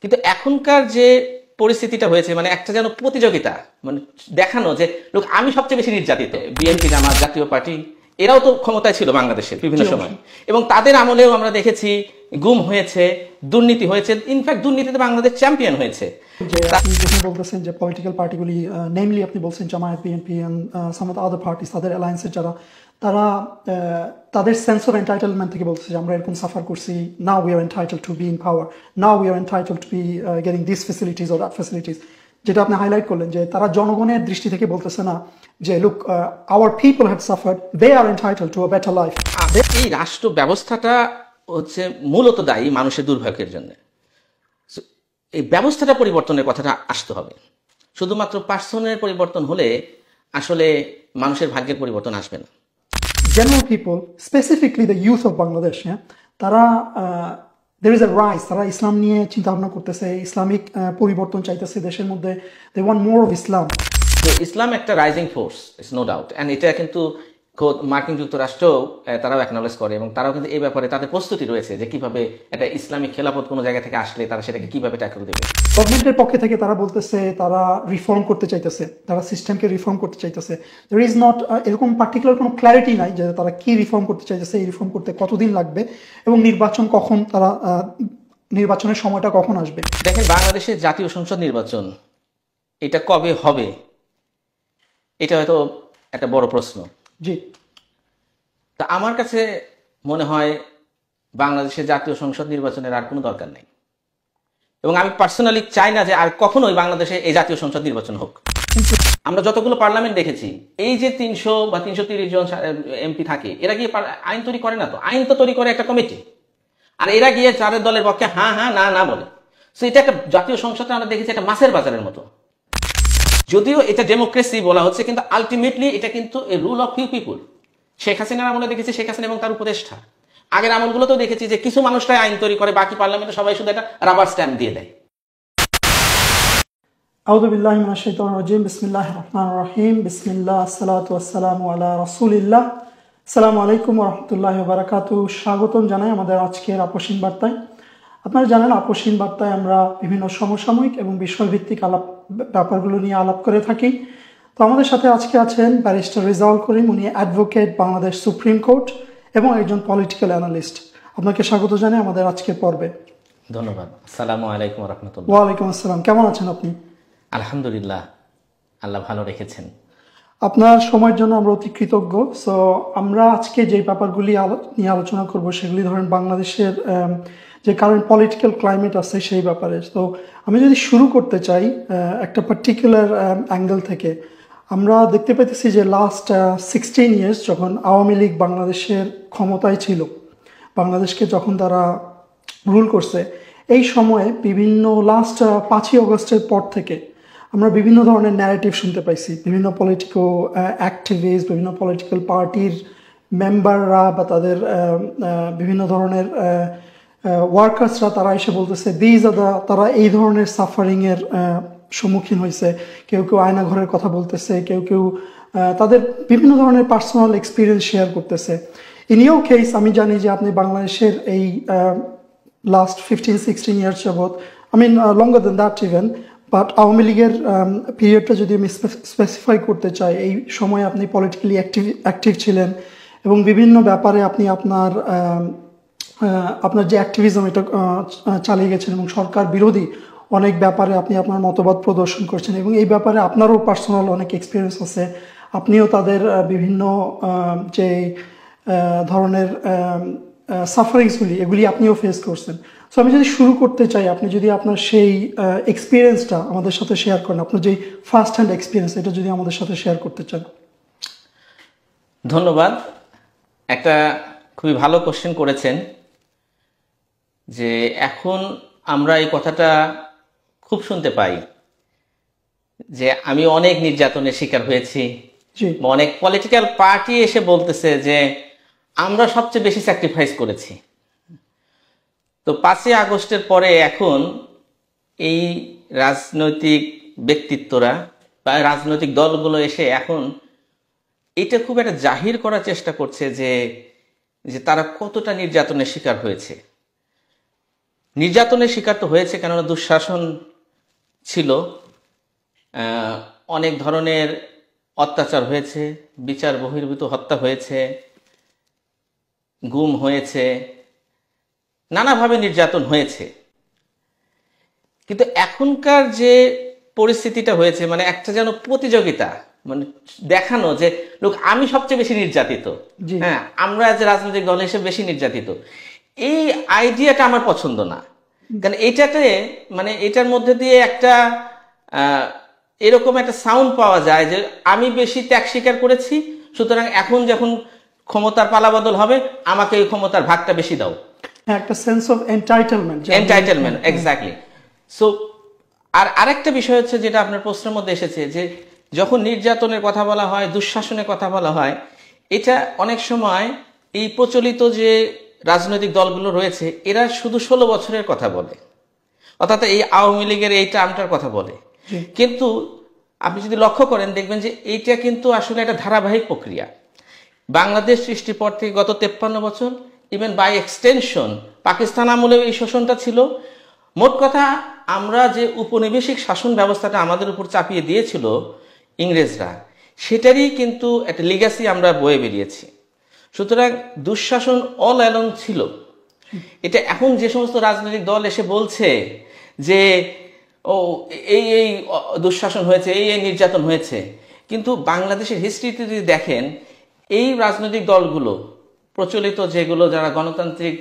কিন্তু এখনকার যে পরিস্থিতিটা হয়েছে মানে একটা যেন প্রতিযোগিতা, মানে দেখানো যে লোক আমি সবচেয়ে বেশি নির্যাতিত। বিএনপি, জামাত, জাতীয় পার্টি এরাও তো ক্ষমতায় ছিল বাংলাদেশের বিভিন্ন সময়, এবং তাদের আমলেও আমরা দেখেছি গুম হয়েছে, দুর্নীতি হয়েছে, ইনফ্যাক্ট দুর্নীতিতে বাংলাদেশ চ্যাম্পিয়ন হয়েছে। যে আপনি যখন বলতেছেন যে পলিটিক্যাল পার্টিগুলি, নেমলি আপনি বলছেন Jamaat, BNP and some of the other parties, তাদের অ্যালায়েন্সের যারা, তারা তাদের সেন্স অফ এন্টাইটেলমেন্ট থেকে বলতেছে যে আমরা এরকম সাফার করছি, now we are entitled to be in power, now we are entitled to be getting this facilities or that facilities. যেটা আপনি হাইলাইট করলেন যে তারা জনগণের দৃষ্টি থেকে বলতেছে না যে look, our people have suffered, they are entitled to a better life. এই রাষ্ট্র ব্যবস্থাটা হচ্ছে মূলত দায়ী মানুষের দুর্ভাগ্যের জন্য। এই ব্যবস্থাটা পরিবর্তনের কথাটা আসতে হবে। শুধুমাত্র পার্সনের পরিবর্তন হলে আসলে মানুষের ভাগ্যের পরিবর্তন আসবে না। General people, specifically the youth of Bangladesh, তারা there is a rise, তারা ইসলাম নিয়ে চিন্তা ভাবনা করতেছে, ইসলামিক পরিবর্তন চাইতেছে দেশের মধ্যে, they want more of Islam. তো ইসলাম একটা rising force, it's no doubt, and এটা কিন্তু মার্কিন যুক্তরাষ্ট্র তারাও অ্যাকনলেজ করে, এবং তারাও কিন্তু এই ব্যাপারে তাদের প্রস্তুতি রয়েছে যে কিভাবে একটা ইসলামিক খেলাফত কোনো জায়গা থেকে আসলে তারা সেটাকে কিভাবে ট্যাকল দেবে। গভর্নমেন্টের পক্ষে থেকে তারা বলতেছে তারা রিফর্ম করতে চাইতেছে, তারা সিস্টেমকে রিফর্ম করতে চাইতেছে। there is not এরকম পার্টিকুলার কোনো ক্ল্যারিটি নাই যে তারা কি রিফর্ম করতে চাইতেছে, এই রিফর্ম করতে কতদিন লাগবে এবং নির্বাচন কখন, তারা নির্বাচনের সময়টা কখন আসবে। দেখেন, বাংলাদেশের জাতীয় সংসদ নির্বাচন এটা কবে হবে, এটা হয়তো একটা বড় প্রশ্ন। জি, তা আমার কাছে মনে হয় বাংলাদেশের জাতীয় সংসদ নির্বাচনের আর কোনো দরকার নেই, এবং আমি পার্সোনালি চাই না যে আর কখনোই বাংলাদেশে এই জাতীয় সংসদ নির্বাচন হোক। আমরা যতগুলো পার্লামেন্ট দেখেছি, এই যে 300 বা 330 জন এমপি থাকে, এরা গিয়ে আইন তৈরি করে না, তো আইন তো তৈরি করে একটা কমিটি, আর এরা গিয়ে চারের দলের পক্ষে হ্যাঁ হ্যাঁ না না বলে। তো এটা একটা জাতীয় সংসদে আমরা দেখেছি একটা মাছের বাজারের মতো। যদিও এটা ডেমোক্রেসি বলা হচ্ছে, কিন্তু আলটিমেটলি এটা কিন্তু a rule of few people. Sheikh হাসিনার আমলে দেখেছি শেখ হাসিনা এবং তার উপদেষ্টা, আগের আমলগুলোতেও দেখেছি যে কিছু মানুষটাই আইন তৈরি করে, বাকি পার্লামেন্টে সবাই শুধু একটা রাবার স্ট্যাম্প দিয়ে দেয়। আউযু বিল্লাহি মিনাশ শাইতানির রাজিম, বিসমিল্লাহির রহমানির রহিম, বিসমিল্লাহ, আসসালাতু ওয়াসসালামু আলা রাসূলিল্লাহ। আসসালামু আলাইকুম ওয়া রাহমাতুল্লাহি ওয়া বারাকাতুহু। স্বাগতম জানাই আমাদের আজকের আপসীন বার্তায়। আপনারা জানেন আপসীন বার্তায় আমরা বিভিন্ন সমসাময়িক এবং বিষয়ভিত্তিক ব্যাপারগুলো নিয়ে আলাপ করে থাকি। তো আমাদের সাথে আজকে আছেন ব্যারিস্টার রেজাউল করিম, উনি অ্যাডভোকেট, বাংলাদেশ সুপ্রিম কোর্ট এবং একজন পলিটিক্যাল অ্যানালিস্ট। আপনাকে স্বাগত জানাই আমাদের আজকের পর্বে। ধন্যবাদ। আসসালামু আলাইকুম ওয়া রাহমাতুল্লাহ। ওয়ালাইকুম আসসালাম। কেমন আছেন আপনি? আলহামদুলিল্লাহ, আল্লাহ ভালো রেখেছেন। আপনার সময়ের জন্য আমরা অতি কৃতজ্ঞ। সো আমরা আজকে যে ব্যাপারগুলি নিয়ে আলোচনা করব সেগুলি ধরেন বাংলাদেশের যে কারেন্ট পলিটিক্যাল ক্লাইমেট আছে সেই ব্যাপারে। তো আমি যদি শুরু করতে চাই একটা পার্টিকুলার অ্যাঙ্গেল থেকে, আমরা দেখতে পেতেছি যে লাস্ট 16 ইয়ার্স যখন আওয়ামী লীগ বাংলাদেশের ক্ষমতায় ছিল, বাংলাদেশকে যখন তারা রুল করছে, এই সময়ে বিভিন্ন লাস্ট 5ই অগস্টের পর থেকে আমরা বিভিন্ন ধরনের ন্যারেটিভ শুনতে পাইছি। বিভিন্ন পলিটিক্যাল অ্যাক্টিভিস্ট, বিভিন্ন পলিটিক্যাল পার্টির মেম্বাররা বা তাদের বিভিন্ন ধরনের ওয়ার্কার্সরা তারা এসে বলতেছে তারা এই ধরনের সাফারিংয়ের সম্মুখীন হয়েছে। কেউ কেউ আয়নাঘরের কথা বলতেছে, কেউ কেউ তাদের বিভিন্ন ধরনের পার্সোনাল এক্সপিরিয়েন্স শেয়ার করতেছে। ইন ইউর কেস, আমি জানি যে আপনি বাংলাদেশের এই লাস্ট 15-16 ইয়ার্স যাবৎ, I mean longer than that even, but Awami লীগের পিরিয়ডটা যদি আমি স্পেসিফাই করতে চাই, এই সময় আপনি পলিটিক্যালি অ্যাক্টিভ ছিলেন এবং বিভিন্ন ব্যাপারে আপনি আপনার যে অ্যাক্টিভিজম এটা চালিয়ে গেছেন এবং সরকার বিরোধী অনেক ব্যাপারে আপনি আপনার মতবাদ প্রদর্শন করছেন, এবং এই ব্যাপারে আপনারও পার্সোনাল অনেক এক্সপিরিয়েন্স আছে। আপনিও তাদের বিভিন্ন যে ধরনের সাফারিংসগুলি এগুলি আপনিও ফেস করছেন। সো আমি যদি শুরু করতে চাই, আপনি যদি আপনার সেই এক্সপিরিয়েন্সটা আমাদের সাথে শেয়ার করেন, আপনার যে ফার্স্ট হ্যান্ড এক্সপিরিয়েন্স এটা যদি আমাদের সাথে শেয়ার করতে চান। ধন্যবাদ। একটা খুবই ভালো কোশ্চেন করেছেন যে এখন আমরা এই কথাটা খুব শুনতে পাই যে আমি অনেক নির্যাতনের শিকার হয়েছি, অনেক পলিটিক্যাল পার্টি এসে বলতেছে যে আমরা সবচেয়ে বেশি স্যাক্রিফাইস করেছি। তো 5ই আগস্টের পরে এখন এই রাজনৈতিক ব্যক্তিত্বরা বা রাজনৈতিক দলগুলো এসে এখন এটা খুব একটা জাহির করার চেষ্টা করছে যে তারা কতটা নির্যাতনের শিকার হয়েছে। নির্যাতনের শিকার তো হয়েছে, কেননা দুঃশাসন ছিল, অনেক ধরনের অত্যাচার হয়েছে, বিচার বহির্ভূত হত্যা হয়েছে, গুম হয়েছে, নানাভাবে নির্যাতন হয়েছে। কিন্তু এখনকার যে পরিস্থিতিটা হয়েছে, মানে একটা যেন প্রতিযোগিতা, মানে দেখানো যে লোক আমি সবচেয়ে বেশি নির্যাতিত, হ্যাঁ আমরা যে রাজনৈতিক দল হিসেবে বেশি নির্যাতিত, এই আইডিয়াটা আমার পছন্দ না। কারণ এইটাতে মানে এটার মধ্যে দিয়ে একটা এরকম একটা সাউন্ড পাওয়া যায় যে আমি বেশি ত্যাগ স্বীকার করেছি, সুতরাং এখন যখন ক্ষমতার পালাবদল হবে আমাকে এই ক্ষমতার ভাগটা বেশি দাও, একটা sense of entitlement. Exactly. So আর আরেকটা বিষয় হচ্ছে যেটা আপনার প্রশ্নের মধ্যে এসেছে, যে যখন নির্যাতনের কথা বলা হয়, দুঃশাসনের কথা বলা হয়, এটা অনেক সময় এই প্রচলিত যে রাজনৈতিক দলগুলো রয়েছে এরা শুধু 16 বছরের কথা বলে, অর্থাৎ এই আওয়ামী লীগের এই টার্মটার কথা বলে। কিন্তু আপনি যদি লক্ষ্য করেন দেখবেন যে এইটা কিন্তু আসলে একটা ধারাবাহিক প্রক্রিয়া। বাংলাদেশ সৃষ্টির পর থেকে গত 53 বছর, ইভেন বাই এক্সটেনশন পাকিস্তান আমলেও এই শোষণটা ছিল। মোট কথা আমরা যে উপনিবেশিক শাসন ব্যবস্থাটা আমাদের উপর চাপিয়ে দিয়েছিল ইংরেজরা, সেটারই কিন্তু একটা লিগ্যাসি আমরা বয়ে বেরিয়েছি। সুতরাং দুঃশাসন অল অ্যালং ছিল। এটা এখন যে সমস্ত রাজনৈতিক দল এসে বলছে যে ও এই এই দুঃশাসন হয়েছে, এই এই নির্যাতন হয়েছে, কিন্তু বাংলাদেশের হিস্ট্রিতে যদি দেখেন এই রাজনৈতিক দলগুলো প্রচলিত যেগুলো যারা গণতান্ত্রিক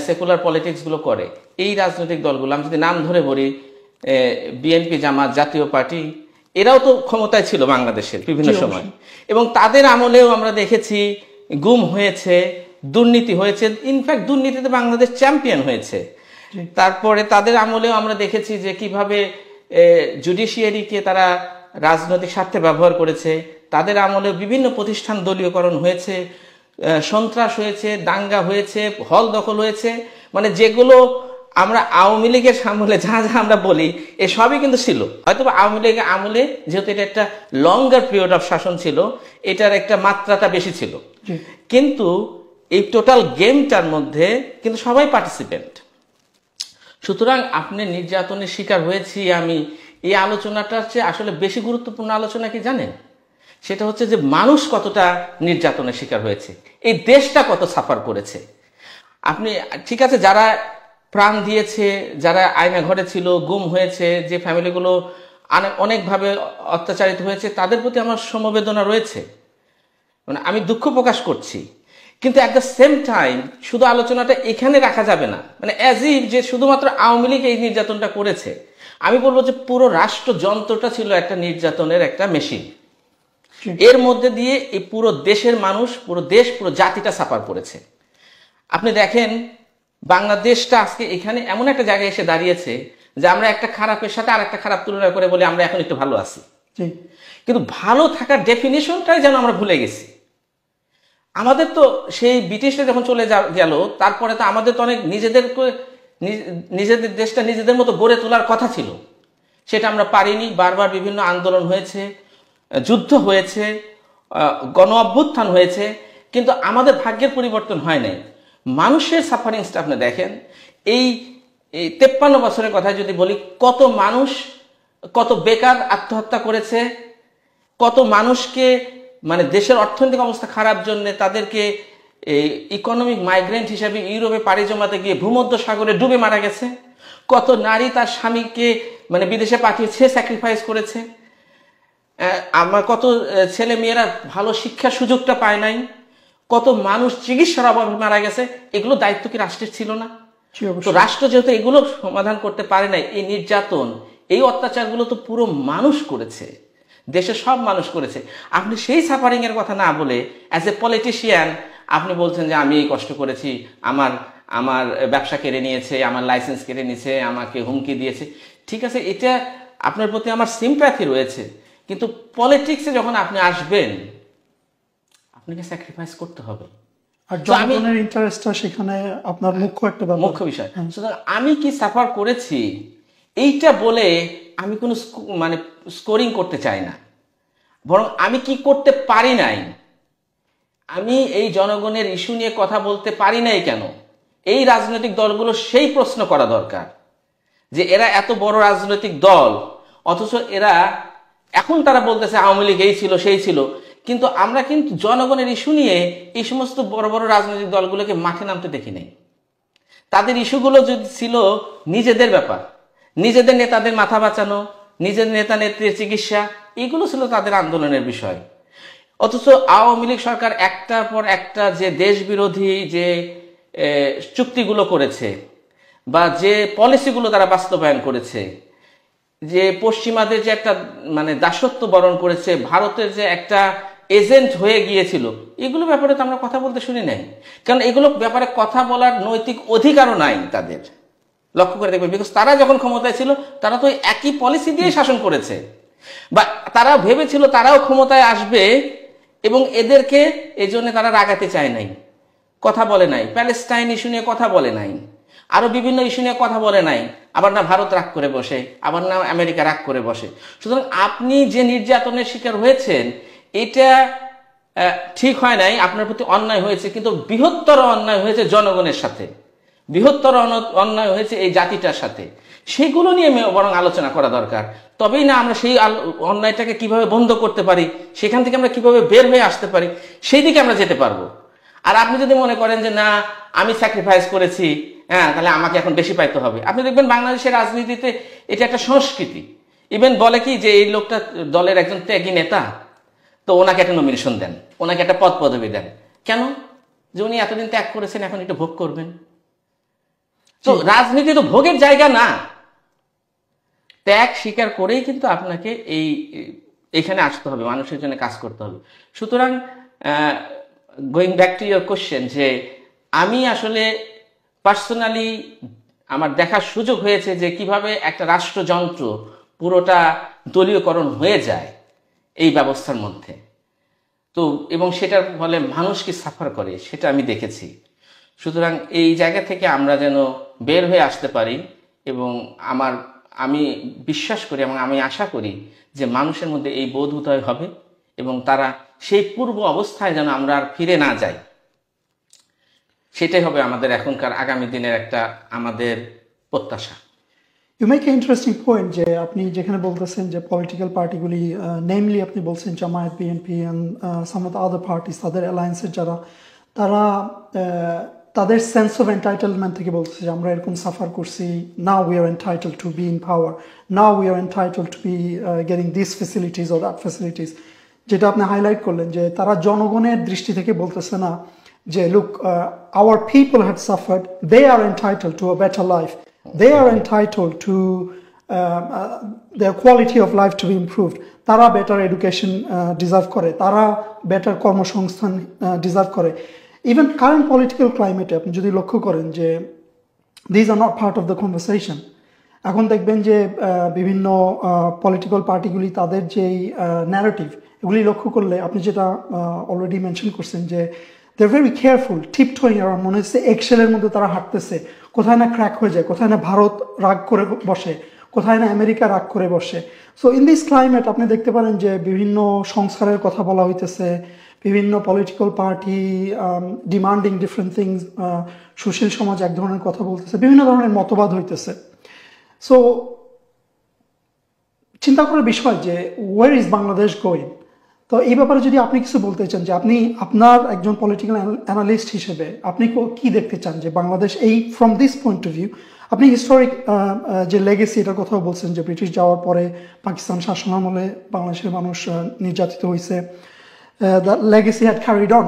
সেকুলার পলিটিক্সগুলো করে, এই রাজনৈতিক দলগুলো আমি যদি নাম ধরে বলি, বিএনপি, জামাত, জাতীয় পার্টি, এরাও তো ক্ষমতায় ছিল বাংলাদেশের বিভিন্ন সময়, এবং তাদের আমলেও আমরা দেখেছি গুম হয়েছে, দুর্নীতি হয়েছে, ইনফ্যাক্ট দুর্নীতিতে বাংলাদেশ চ্যাম্পিয়ন হয়েছে। তারপরে তাদের আমলেও আমরা দেখেছি যে কিভাবে জুডিশিয়ারিকে তারা রাজনৈতিক স্বার্থে ব্যবহার করেছে। তাদের আমলেও বিভিন্ন প্রতিষ্ঠান দলীয়করণ হয়েছে, সন্ত্রাস হয়েছে, দাঙ্গা হয়েছে, হল দখল হয়েছে, মানে যেগুলো আমরা আওয়ামী লীগের আমলে যা যা আমরা বলি এসবই কিন্তু ছিল। হয়তো আওয়ামী লীগের আমলে যেহেতু এটা একটা লঙ্গার পিরিয়ড অফ শাসন ছিল, এটার একটা মাত্রাটা বেশি ছিল, কিন্তু এই টোটাল গেমটার মধ্যে কিন্তু সবাই পার্টিসিপেন্ট। সুতরাং আপনি নির্যাতনের শিকার হয়েছি আমি, এই আলোচনাটার চেয়ে আসলে বেশি গুরুত্বপূর্ণ আলোচনা কি জানেন? সেটা হচ্ছে যে মানুষ কতটা নির্যাতনের শিকার হয়েছে, এই দেশটা কত সাফার করেছে। আপনি ঠিক আছে, যারা প্রাণ দিয়েছে, যারা আয়না ঘরে ছিল, গুম হয়েছে, যে ফ্যামিলিগুলো অনেকভাবে অত্যাচারিত হয়েছে, তাদের প্রতি আমার সমবেদনা রয়েছে, মানে আমি দুঃখ প্রকাশ করছি। কিন্তু অ্যাট দ্য সেম টাইম শুধু আলোচনাটা এখানে রাখা যাবে না, মানে অ্যাজ ইফ যে শুধুমাত্র আওয়ামী লীগ এই নির্যাতনটা করেছে। আমি বলবো যে পুরো রাষ্ট্রযন্ত্রটা ছিল একটা নির্যাতনের একটা মেশিন, এর মধ্যে দিয়ে এই পুরো দেশের মানুষ, পুরো দেশ, পুরো জাতিটা সাফার করেছে। আপনি দেখেন বাংলাদেশটা আজকে এখানে এমন একটা জায়গায় এসে দাঁড়িয়েছে যে আমরা একটা খারাপের সাথে আর একটা খারাপ তুলনা করে বলি আমরা এখন একটু ভালো আছি, কিন্তু ভালো থাকার ডেফিনিশনটাই যেন আমরা ভুলে গেছি। আমাদের তো সেই ব্রিটিশরা যখন চলে গেল, তারপরে তো আমাদের তো অনেক নিজেদের দেশটা নিজেদের মতো গড়ে তোলার কথা ছিল, সেটা আমরা পারিনি। বারবার বিভিন্ন আন্দোলন হয়েছে, যুদ্ধ হয়েছে, গণ অভ্যুত্থান হয়েছে, কিন্তু আমাদের ভাগ্যের পরিবর্তন হয় নাই। মানুষের সাফারিংসটা আপনি দেখেন, এই 53 বছরের কথা যদি বলি, কত মানুষ, কত বেকার আত্মহত্যা করেছে, কত মানুষকে মানে দেশের অর্থনৈতিক অবস্থা খারাপ জন্য তাদেরকে ইকোনমিক মাইগ্রেন্ট হিসাবে ইউরোপে পাড়ি জমাতে গিয়ে ভূমধ্য সাগরে ডুবে মারা গেছে, কত নারী তার স্বামীকে মানে বিদেশে পাঠিয়েছে, স্যাক্রিফাইস করেছে, আমার কত ছেলে মেয়েরা ভালো শিক্ষার সুযোগটা পায় নাই, কত মানুষ চিকিৎসার অভাবে মারা গেছে। এগুলো দায়িত্ব কি রাষ্ট্রের ছিল না? তো রাষ্ট্র যেহেতু এগুলো সমাধান করতে পারে নাই, এই নির্যাতন, এই অত্যাচারগুলো তো পুরো মানুষ করেছে, দেশের সব মানুষ করেছে। আপনি সেই সাফারিং এর কথা না বলে অ্যাজ এ পলিটিশিয়ান আপনি বলছেন যে আমি এই কষ্ট করেছি, আমার ব্যবসা কেড়ে নিয়েছে, আমার লাইসেন্স কেড়ে নিয়েছে, আমাকে হুমকি দিয়েছে। ঠিক আছে, এটা আপনার প্রতি আমার সিম্প্যাথি রয়েছে, কিন্তু পলিটিক্সে যখন আপনি আসবেন আপনাকে স্যাক্রিফাইস করতে হবে, আর জনগণের ইন্টারেস্টটা সেখানে আপনার মুখ্য বিষয়। সুতরাং আমি কি সাফার করেছি এইটা বলে আমি কোনো মানে স্কোরিং করতে চাই না, বরং আমি কি করতে পারি নাই, আমি এই জনগণের ইস্যু নিয়ে কথা বলতে পারি নাই কেন, এই রাজনৈতিক দলগুলো সেই প্রশ্ন করা দরকার যে এরা এত বড় রাজনৈতিক দল, অথচ এরা এখন তারা বলতেছে আওয়ামী লীগ এই ছিল সেই ছিল, কিন্তু আমরা কিন্তু জনগণের ইস্যু নিয়ে এই সমস্ত বড় বড় রাজনৈতিক দলগুলোকে মাঠে নামতে দেখি নাই। তাদের ইস্যুগুলো যদি ছিল নিজেদের ব্যাপার, নিজেদের নেতাদের মাথা বাঁচানো, নিজের নেতা নেত্রীর চিকিৎসা, এগুলো ছিল তাদের আন্দোলনের বিষয়। অথচ আওয়ামী লীগ সরকার একটার পর একটা যে দেশ বিরোধী যে চুক্তিগুলো করেছে বা যে পলিসিগুলো তারা বাস্তবায়ন করেছে, যে পশ্চিমাদের যে একটা মানে দাসত্ব বরণ করেছে, ভারতের যে একটা এজেন্ট হয়ে গিয়েছিল, এগুলো ব্যাপারে তো আমরা কথা বলতে শুনি নাই। কারণ এগুলো ব্যাপারে কথা বলার নৈতিক অধিকারও নাই তাদের। লক্ষ্য করে দেখবেন, বিকজ তারা যখন ক্ষমতায় ছিল তারা তো একই পলিসি দিয়ে শাসন করেছে, বা তারা ভেবেছিল তারাও ক্ষমতায় আসবে এবং এদেরকে এই জন্য তারা রাগাতে চায় নাই, কথা বলে নাই, প্যালেস্টাইন ইস্যু নিয়ে কথা বলে নাই, আরো বিভিন্ন ইস্যু নিয়ে কথা বলে নাই। আবার না ভারত রাগ করে বসে, আবার না আমেরিকা রাগ করে বসে। সুতরাং আপনি যে নির্যাতনের শিকার হয়েছেন এটা ঠিক হয় নাই, আপনার প্রতি অন্যায় হয়েছে, কিন্তু বৃহত্তর অন্যায় হয়েছে জনগণের সাথে, বৃহত্তর অন্যায় হয়েছে এই জাতিটার সাথে। সেগুলো নিয়ে বরং আলোচনা করা দরকার। তবেই না আমরা সেই অন্যায়টাকে কিভাবে বন্ধ করতে পারি, সেখান থেকে আমরা কিভাবে বের হয়ে আসতে পারি, সেই দিকে আমরা যেতে পারবো। আর আপনি যদি মনে করেন যে না আমি স্যাক্রিফাইস করেছি, হ্যাঁ তাহলে আমাকে এখন বেশি পাইতে হবে, আপনি দেখবেন বাংলাদেশের রাজনীতিতে এটা একটা সংস্কৃতি। ইভেন বলে কি যে এই লোকটা দলের একজন ত্যাগী নেতা, তো ওনাকে একটা নমিনেশন দেন, ওনাকে একটা পদ পদবি দেন। কেন? যে উনি এতদিন ত্যাগ করেছেন, এখন একটু ভোগ করবেন। তো রাজনীতি তো ভোগের জায়গা না, ত্যাগ স্বীকার করেই কিন্তু আপনাকে এইখানে আসতে হবে, মানুষের জন্য কাজ করতে হবে। সুতরাং going back to your question, যে আমি আসলে পার্সোনালি আমার দেখার সুযোগ হয়েছে যে কিভাবে একটা রাষ্ট্রযন্ত্র পুরোটা দলীয়করণ হয়ে যায় এই ব্যবস্থার মধ্যে, তো এবং সেটার ফলে মানুষ কি সাফার করে সেটা আমি দেখেছি। সুতরাং এই জায়গা থেকে আমরা যেন বের হয়ে আসতে পারি, এবং আমি বিশ্বাস করি এবং আমি আশা করি যে মানুষের মধ্যে এই বোধ উদয় হবে এবং তারা সেই পূর্ব অবস্থায় যেন আমরা আর ফিরে না যাই, সেটাই হবে আমাদের এখনকার আগামী দিনের একটা আমাদের প্রত্যাশা। You make a interesting point যে আপনি যেখানে বলতেছেন যে পলিটিক্যাল পার্টিগুলি, নেমলি আপনি বলছেন Jamaat, BNP and some of the other parties, তাদের অ্যালায়েন্সের যারা, তারা তাদের সেন্স অফ এন্টাইটেলমেন্ট থেকে বলতেছে যে আমরা এরকম সাফার করছি, now we are entitle to be in power, now we are entitle to be getting this facilities or that facilities. যেটা আপনি হাইলাইট করলেন যে তারা জনগণের দৃষ্টি থেকে বলতেছে না যে look, our people have suffered, they are entitle to a better life, they are entitled to their quality of life to be improved. তারা better education deserve করে, তারা better কর্মসংস্থান deserve করে। Even current political climate আপনি যদি লক্ষ্য করেন যে these are not part of the conversation. এখন দেখবেন যে বিভিন্ন পলিটিক্যাল পার্টিগুলি তাদের যেই ন্যারেটিভ, এগুলি লক্ষ্য করলে আপনি যেটা অলরেডি মেনশন করছেন যে they're very careful, tiptoeing around, মনে হচ্ছে এক্সেলের মধ্যে তারা হাঁটতেছে, কোথায় না ক্র্যাক হয়ে যায়, কোথায় না ভারত রাগ করে বসে, কোথায় না আমেরিকা রাগ করে বসে। সো ইন দিস ক্লাইমেট আপনি দেখতে পারেন যে বিভিন্ন সংস্কারের কথা বলা হইতেছে, বিভিন্ন political party demanding different things, সুশীল সমাজ এক ধরনের কথা বলতেছে, বিভিন্ন ধরনের মতবাদ হইতেছে। সো চিন্তা করার বিষয় যে ওয়ার ইজ বাংলাদেশ গোয়িং। তো এই ব্যাপারে যদি আপনি কিছু বলতে চান, যে আপনি আপনার একজন পলিটিক্যাল অ্যানালিস্ট হিসেবে আপনি কি দেখতে চান যে বাংলাদেশ এই from this point of view, আপনি হিস্টোরিক যে লেগেসি এটার কথাও বলছেন যে ব্রিটিশ যাওয়ার পরে পাকিস্তান শাসনামলে বাংলাদেশের মানুষ নির্যাতিত হয়েছে, the legacy had carried on,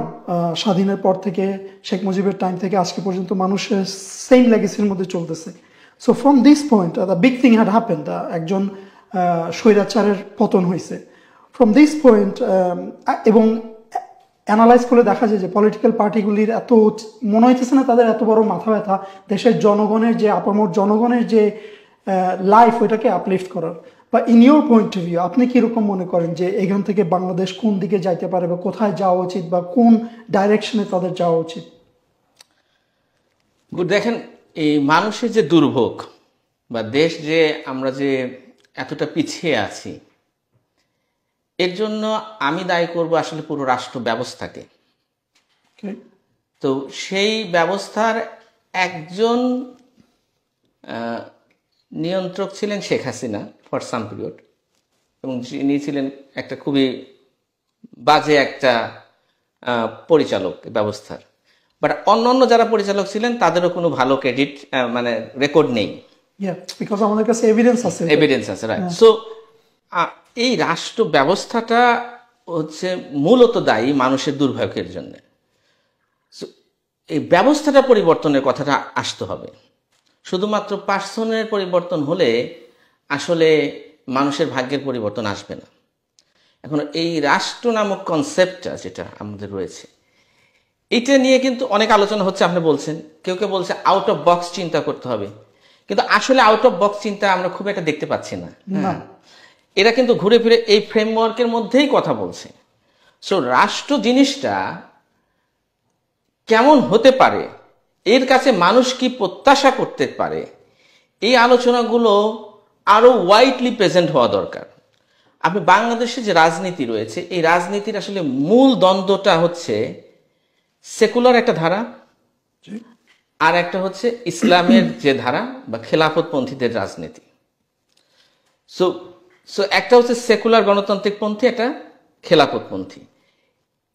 স্বাধীনের পর থেকে শেখ মুজিবের টাইম থেকে আজকে পর্যন্ত মানুষের সেম লেগেসির মধ্যে চলতেছে। So from this point the big thing had happened, একজন স্বৈরাচারের পতন হয়েছে। ফ্রম দিস পয়েন্ট এবং অ্যানালাইজ করলে দেখা যায় যে পলিটিক্যাল পার্টিগুলির এত মনে হইতেছে না তাদের এত বড় মাথা ব্যথা দেশের জনগণের যে আপামর জনগণের যে লাইফ ওইটাকে আপলিফট করার। বা in your point of view আপনি কীরকম মনে করেন যে এখান থেকে বাংলাদেশ কোন দিকে যাইতে পারে, বা কোথায় যাওয়া উচিত, বা কোন ডাইরেকশনে তাদের যাওয়া উচিত? দেখেন, এই মানুষের যে দুর্ভোগ বা দেশ যে আমরা যে এতটা পিছিয়ে আছি, এর জন্য আমি দায়ী করব আসলে পুরো রাষ্ট্র ব্যবস্থাকে। তো সেই ব্যবস্থার একজন নিয়ন্ত্রক ছিলেন Sheikh Hasina for some period, এবং তিনি ছিলেন একটা খুবই বাজে একটা পরিচালক ব্যবস্থার। বাট অন্য যারা পরিচালক ছিলেন তাদেরও কোনো ভালো ক্রেডিট মানে রেকর্ড নেই, বিকজ আমাদের কাছে এভিডেন্স আছে। রাইট। সো এই রাষ্ট্র ব্যবস্থাটা হচ্ছে মূলত দায়ী মানুষের দুর্ভাগ্যের জন্য। এই ব্যবস্থাটা পরিবর্তনের কথাটা আসতে হবে। শুধুমাত্র পার্সনের পরিবর্তন হলে আসলে মানুষের ভাগ্যের পরিবর্তন আসবে না। এখন এই রাষ্ট্র নামক কনসেপ্টটা যেটা আমাদের রয়েছে, এটা নিয়ে কিন্তু অনেক আলোচনা হচ্ছে। আপনি বলছেন, কেউ বলছে আউট অফ বক্স চিন্তা করতে হবে, কিন্তু আসলে আউট অফ বক্স চিন্তা আমরা খুব একটা দেখতে পাচ্ছি না। এরা কিন্তু ঘুরে ফিরে এই ফ্রেমওয়ার্কের মধ্যেই কথা বলছে। সো রাষ্ট্র জিনিসটা কেমন হতে পারে, এর কাছে মানুষ কি প্রত্যাশা করতে পারে, এই আলোচনাগুলো আরো ওয়াইডলি প্রেজেন্ট হওয়া দরকার। আপনি বাংলাদেশে যে রাজনীতি রয়েছে, এই রাজনীতির আসলে মূল দ্বন্দ্বটা হচ্ছে সেকুলার একটা ধারা, আর একটা হচ্ছে ইসলামের যে ধারা বা খেলাফতপন্থীদের রাজনীতি। সো একটা হচ্ছে সেকুলার গণতান্ত্রিক পন্থী, একটা খেলাফতপন্থী।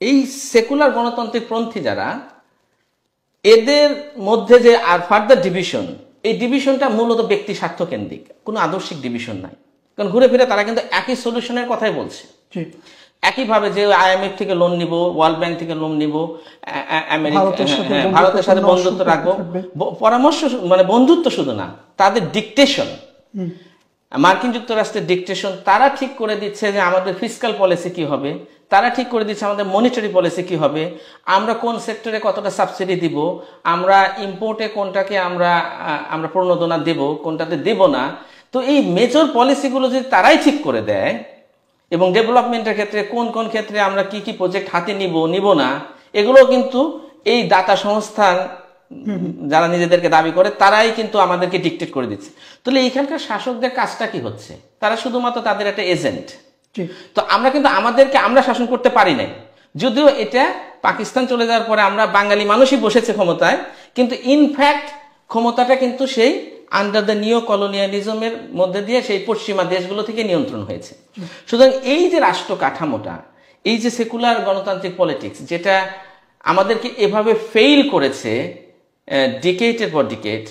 এই সেকুলার গণতান্ত্রিক পন্থী যারা, এদের মধ্যে যে আর ফার্দার ডিভিশন, এই ডিভিশনটা মূলত ব্যক্তি স্বার্থ কেন্দ্রিক, কোনো আদর্শিক ডিভিশন নাই। কারণ ঘুরে ফিরে তারা কিন্তু একই সলিউশনের কথাই বলছে। একইভাবে যে IMF থেকে লোন নিব, ওয়ার্ল্ড ব্যাংক থেকে লোন নিব, ভারতের সাথে বন্ধুত্ব রাখবো, পরামর্শ মানে বন্ধুত্ব শুধু না, তাদের ডিকটেশন, মার্কিন যুক্তরাষ্ট্রের ডিকটেশন, তারা ঠিক করে দিচ্ছে যে আমাদের ফিসকাল পলিসি কি হবে, তারা ঠিক করে দিচ্ছে আমাদের মনিটারি পলিসি কি হবে, আমরা কোন সেক্টরে কতটা সাবসিডি দিব, আমরা ইম্পোর্টে কোনটাকে আমরা প্রণোদনা দেব, কোনটাতে দেব না। তো এই মেজর পলিসিগুলো যদি তারাই ঠিক করে দেয়, এবং ডেভেলপমেন্টের ক্ষেত্রে কোন কোন ক্ষেত্রে আমরা কি কি প্রজেক্ট হাতে নিব না, এগুলো কিন্তু এই দাতা সংস্থান যারা নিজেদেরকে দাবি করে তারাই কিন্তু আমাদেরকে ডিকটেট করে দিচ্ছে। তাহলে এইখানকার শাসকদের কাজটা কি হচ্ছে? তারা শুধুমাত্র তাদের একটা এজেন্ট। তো আমরা কিন্তু আমরা শাসন করতে পারি নাই, যদিও এটা পাকিস্তান চলে যাওয়ার পরে আমরা বাঙালি মানুষই বসেছে ক্ষমতায়, কিন্তু ইনফ্যাক্ট ক্ষমতাটা কিন্তু সেই আন্ডার দ্য নিও কলোনিয়ালিজমের মধ্যে দিয়ে সেই পশ্চিমা দেশগুলো থেকে নিয়ন্ত্রণ হয়েছে। সুতরাং এই যে রাষ্ট্র কাঠামোটা, এই যে সেকুলার গণতান্ত্রিক পলিটিক্স, যেটা আমাদেরকে এভাবে ফেইল করেছে ডিকেটের পর ডিকেট,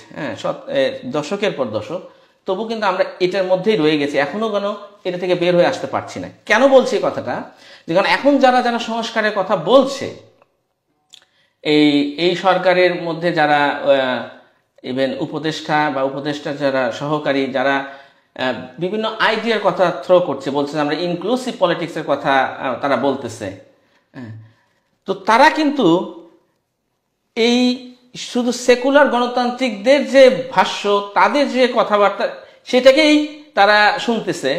দশকের পর দশক, তবু কিন্তু আমরা এটার মধ্যেই রয়ে গেছি, এখনো কেন এটা থেকে বের হয়ে আসতে পারছি না। কেন বলছি এই কথাটা? যে কারণ এখন যারা সংস্কারের কথা বলছে, এই সরকারের মধ্যে যারা ইভেন উপদেষ্টা বা উপদেষ্টা যারা সহকারী, যারা বিভিন্ন আইডিয়ার কথা থ্রো করছে, বলছে আমরা ইনক্লুসিভ পলিটিক্সের কথা তারা বলতেছে, তো তারা কিন্তু এই শুধু সেকুলার গণতান্ত্রিকদের যে ভাষ্য, তাদের যে কথাবার্তা, সেটাকেই তারা শুনতেছে।